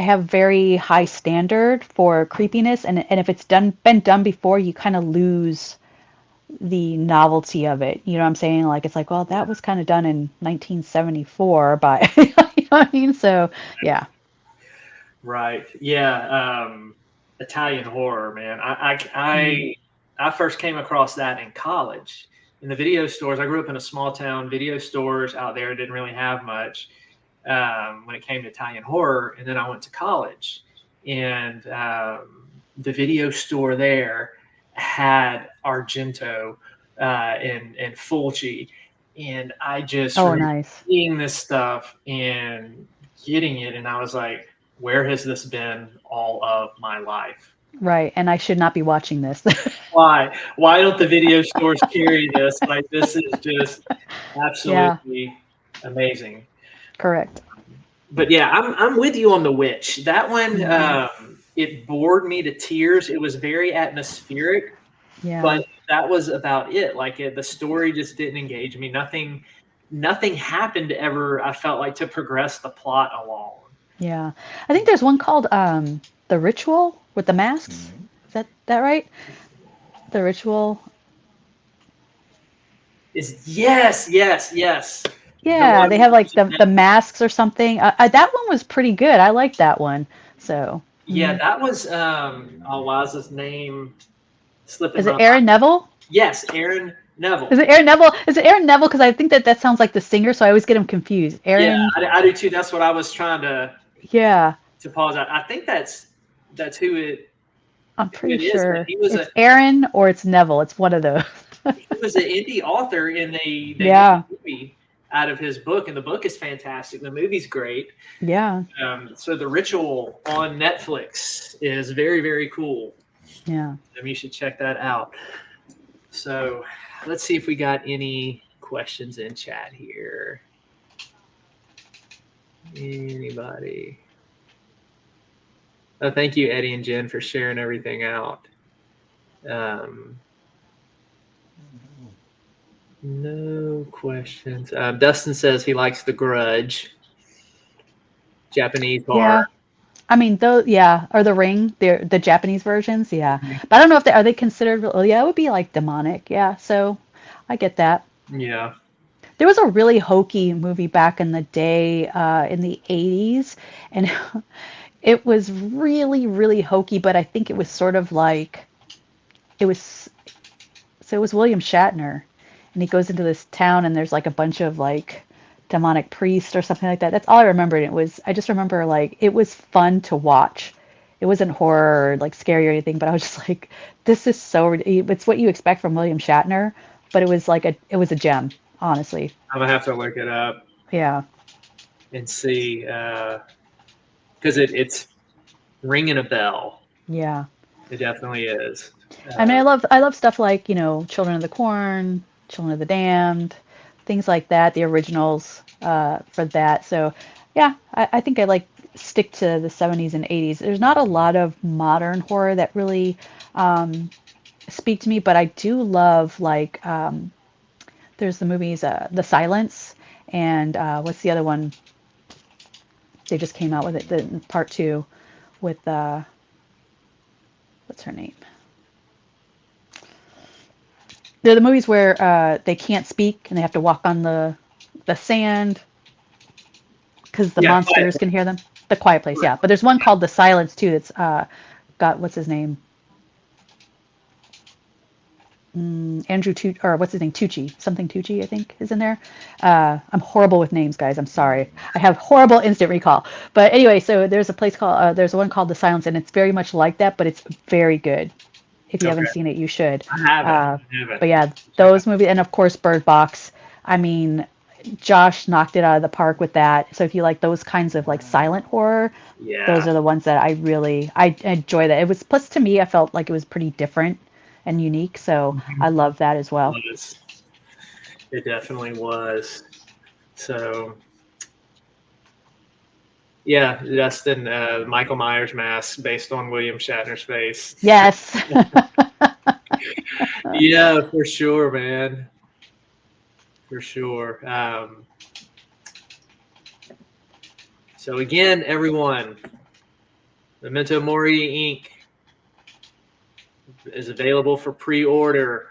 have very high standard for creepiness, and if it's been done before, you kind of lose the novelty of it. You know what I'm saying? Like it's like, well, that was kind of done in 1974 by you know what I mean? So yeah. Right. Yeah. Italian horror, man. I first came across that in college in the video stores. I grew up in a small town. Video stores out there didn't really have much when it came to Italian horror. And then I went to college, and the video store there had Argento and Fulci, and I just nice. seeing this stuff and getting it, and I was like, where has this been all of my life? Right, and I should not be watching this. Why don't the video stores carry this? Like, this is just absolutely amazing. Correct. But yeah, I'm with you on The Witch. That one, it bored me to tears. It was very atmospheric, Yeah. but that was about it. Like the story just didn't engage me. Nothing happened ever. I felt like to progress the plot along. Yeah. I think there's one called The Ritual with the masks. Is that right? The Ritual. Is yes. The Yeah, one they with have like the masks or something. That one was pretty good. I like that one. So, yeah, that was oh, why is his name slipping is my it mind? Aaron Neville? Yes, Aaron Neville. Is it Aaron Neville? Is it Aaron Neville? Because I think that sounds like the singer, so I always get him confused. Yeah, Aaron. I do too. That's what I was trying Yeah, to pause out. I think that's who I'm who pretty it is. But sure it's Aaron or it's Neville. It's one of those. he was an indie author, and they made Yeah, a movie out of his book, and the book is fantastic. The movie's great. yeah, So The Ritual on Netflix is very, very cool. yeah. You should check that out. So let's see if we got any questions in chat here. Anybody? Oh, thank you, Eddie and Jen, for sharing everything out. No questions. Dustin says he likes The Grudge, Japanese horror. Yeah. I mean, though, yeah, or The Ring, the Japanese versions, yeah. But I don't know if are they considered. Well, yeah, it would be like demonic, yeah. So I get that. Yeah. There was a really hokey movie back in the day, in the 80s, and it was really, really hokey, but I think it was sort of like it was so it was William Shatner, and he goes into this town and there's like a bunch of like demonic priests or something like that. That's all I remembered. I just remember like it was fun to watch. It wasn't horror or like scary or anything, but I was just like, this is so it's what you expect from William Shatner, but it was a gem, honestly. I'm gonna have to look it up Yeah. and see because it's ringing a bell. Yeah. It definitely is. I mean, I love stuff like, Children of the Corn, Children of the Damned, things like that, the originals for that. So, yeah, I think I like stick to the 70s and 80s. There's not a lot of modern horror that really speak to me, but I do love like there's the movies The Silence and what's the other one? They just came out with it, the part two with what's her name? They're the movies where they can't speak and they have to walk on the sand because the Yeah, monsters can hear them. The Quiet Place, yeah. But there's one called The Silence too. That's got what's his name? Andrew or what's his name? Tucci, something Tucci, I think, is in there. I'm horrible with names, guys. I'm sorry. I have horrible instant recall. But anyway, so there's one called The Silence, and it's very much like that, but it's very good. If you haven't seen it, you should. I haven't. But yeah, those movies, and of course Bird Box. I mean, Josh knocked it out of the park with that. So if you like those kinds of like silent horror, those are the ones that I enjoy. That it was plus to me, I felt like it was pretty different and unique. So I love that as well. It definitely was. So yeah, Dustin, Michael Myers mask based on William Shatner's face. Yes. Yeah, for sure, man. For sure. So again, everyone, Memento Mori Ink is available for pre-order.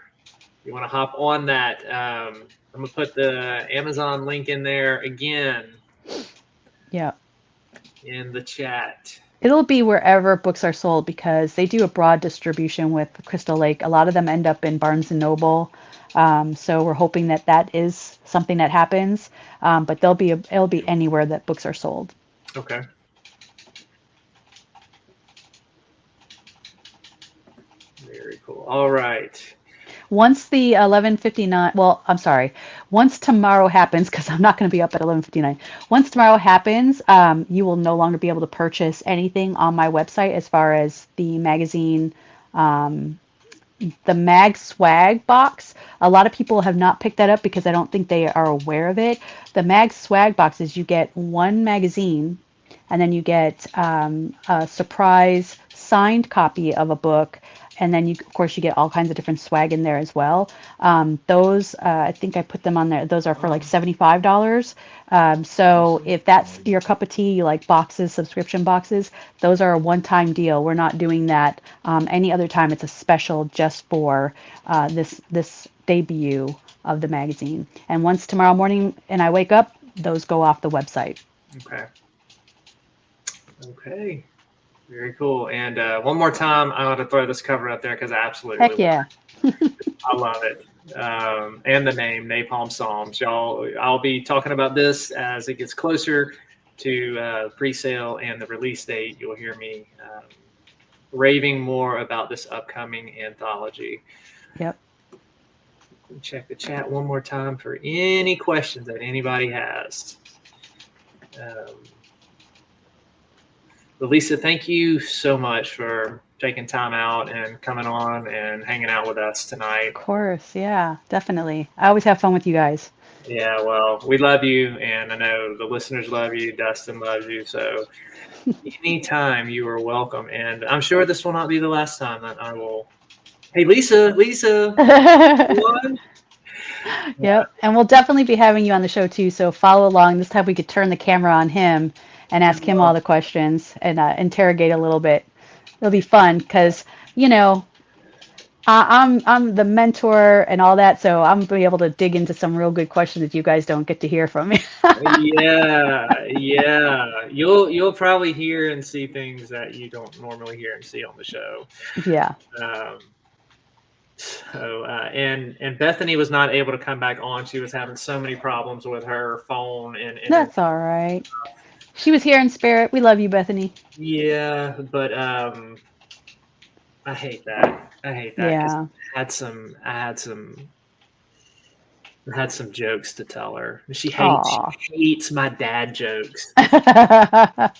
You want to hop on that. I'm going to put the Amazon link in there again. Yeah. In the chat. It'll be wherever books are sold because they do a broad distribution with Crystal Lake. A lot of them end up in Barnes and Noble. So we're hoping that is something that happens. But it'll be anywhere that books are sold. Okay. Very cool. All right. Once the 11:59, well, I'm sorry. Once tomorrow happens, because I'm not going to be up at 11:59. Once tomorrow happens, you will no longer be able to purchase anything on my website as far as the magazine, the Mag Swag box. A lot of people have not picked that up because I don't think they are aware of it. The Mag Swag box is you get one magazine, and then you get a surprise signed copy of a book and then of course, you get all kinds of different swag in there as well. Those, I think I put them on there. Those are for like $75. So if that's your cup of tea, you like boxes, subscription boxes, those are a one-time deal. We're not doing that any other time. It's a special just for this debut of the magazine. And once tomorrow morning and I wake up, those go off the website. Okay. Very cool. And one more time, I want to throw this cover up there because I absolutely Heck yeah. I love it. And the name, Napalm Psalms. I'll be talking about this as it gets closer to pre-sale and the release date. You'll hear me raving more about this upcoming anthology. Yep. Check the chat one more time for any questions that anybody has. But Lisa, thank you so much for taking time out and coming on and hanging out with us tonight. Of course. Yeah, definitely. I always have fun with you guys. Yeah, well, we love you, and I know the listeners love you. Dustin loves you. So anytime you are welcome. And I'm sure this will not be the last time that I will. Hey, Lisa. Yep. And we'll definitely be having you on the show too. So follow along. This time we could turn the camera on him and ask him all the questions and interrogate a little bit. It'll be fun because, I'm the mentor and all that, so I'm gonna be able to dig into some real good questions that you guys don't get to hear from me. Yeah. You'll probably hear and see things that you don't normally hear and see on the show. Yeah. And Bethany was not able to come back on. She was having so many problems with her phone and That's all right. She was here in spirit. We love you, Bethany. Yeah, but I hate that. Yeah. I had some jokes to tell her. She hates my dad jokes. I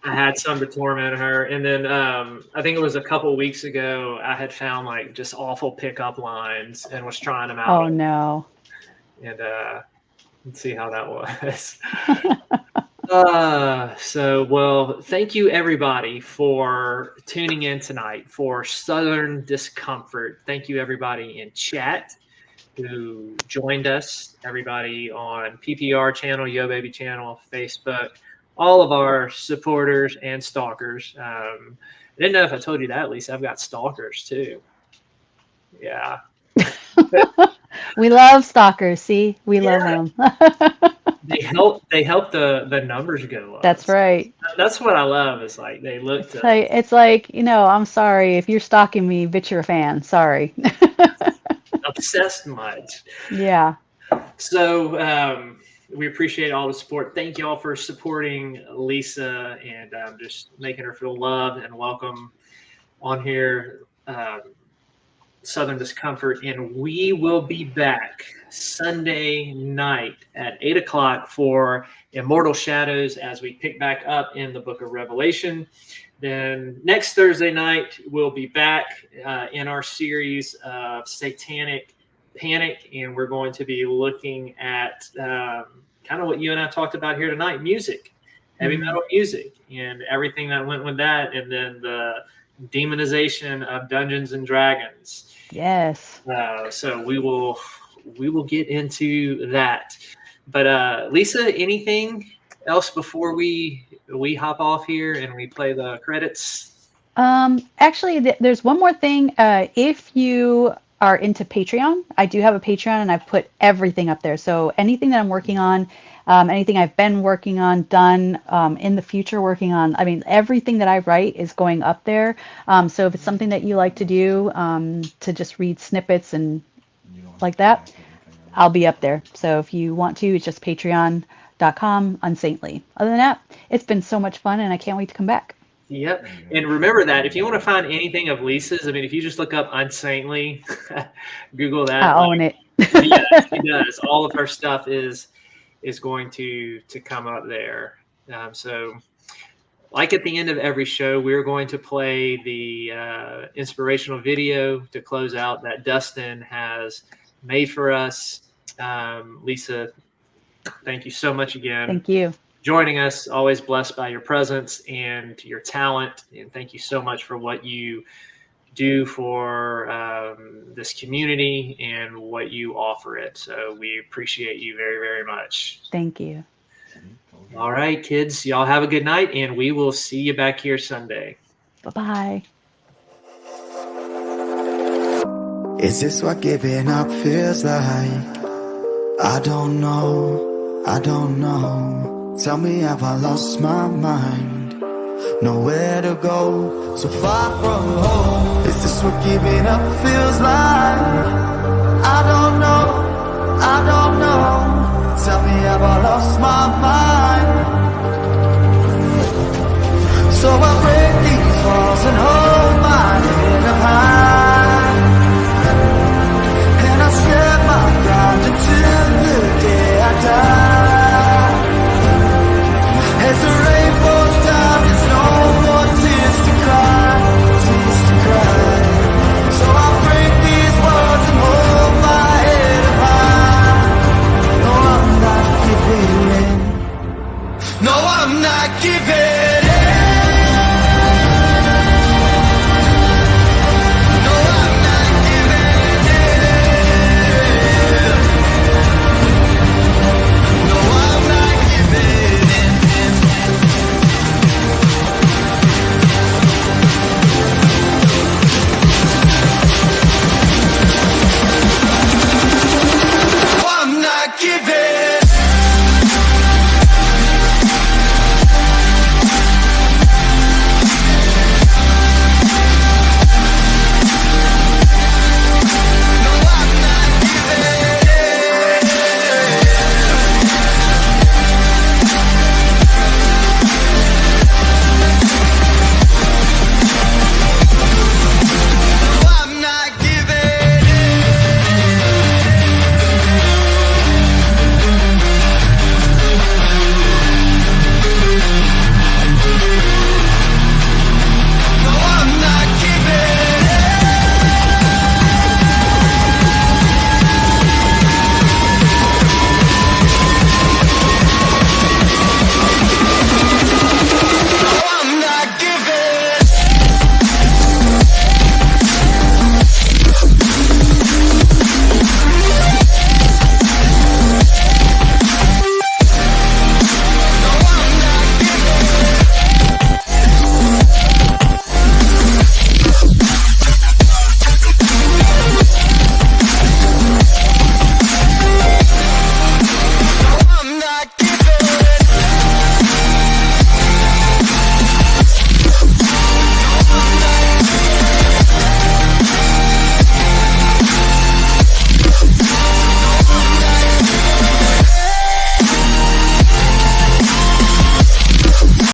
had some to torment her, and then I think it was a couple weeks ago. I had found like just awful pickup lines and was trying them out. Oh no! And let's see how that was. Well, thank you everybody for tuning in tonight for Southern Discomfort. Thank you everybody in chat who joined us, everybody on PPR channel, Yo Baby channel, Facebook, all of our supporters and stalkers. I didn't know if I told you that, Lisa. I've got stalkers too. Yeah. We love stalkers. See, we love them. They help the numbers go up. That's right. That's what I love. Is like they look. It's like I'm sorry if you're stalking me, but you're a fan. Sorry. Obsessed much. Yeah. So we appreciate all the support. Thank you all for supporting Lisa and just making her feel loved and welcome on here. Southern Discomfort, and we will be back Sunday night at 8:00 for Immortal Shadows as we pick back up in the book of Revelation. Then next Thursday night, we'll be back in our series of Satanic Panic, and we're going to be looking at kind of what you and I talked about here tonight, music, heavy metal music, and everything that went with that, and then the demonization of Dungeons and Dragons. Yes. So we will get into that. But Lisa, anything else before we hop off here and we play the credits? Actually, there's one more thing. If you are into Patreon, I do have a Patreon and I've put everything up there. So anything that I'm working on, anything I've been working on, done, in the future working on, everything that I write is going up there. So if it's something that you like to do, to just read snippets and like that, I'll be up there. So if you want to, it's just patreon.com/unsaintly. Other than that, it's been so much fun and I can't wait to come back. Yep. And remember that if you want to find anything of Lisa's, if you just look up Unsaintly, Google that. I own it. Yes, she does. All of her stuff is going to come up there. So like at the end of every show, we're going to play the inspirational video to close out that Dustin has made for us. Lisa, thank you so much again. Thank you. Joining us, always blessed by your presence and your talent. And thank you so much for what you do for this community and what you offer it. So we appreciate you very, very much. Thank you. All right, kids, y'all have a good night, and we will see you back here Sunday. Bye-bye. Is this what giving up feels like? I don't know, I don't know. Tell me, have I lost my mind? Nowhere to go, so far from home. Is this what giving up feels like? I don't know, I don't know. Tell me, have I lost my mind? So I break these walls and hold my head up high.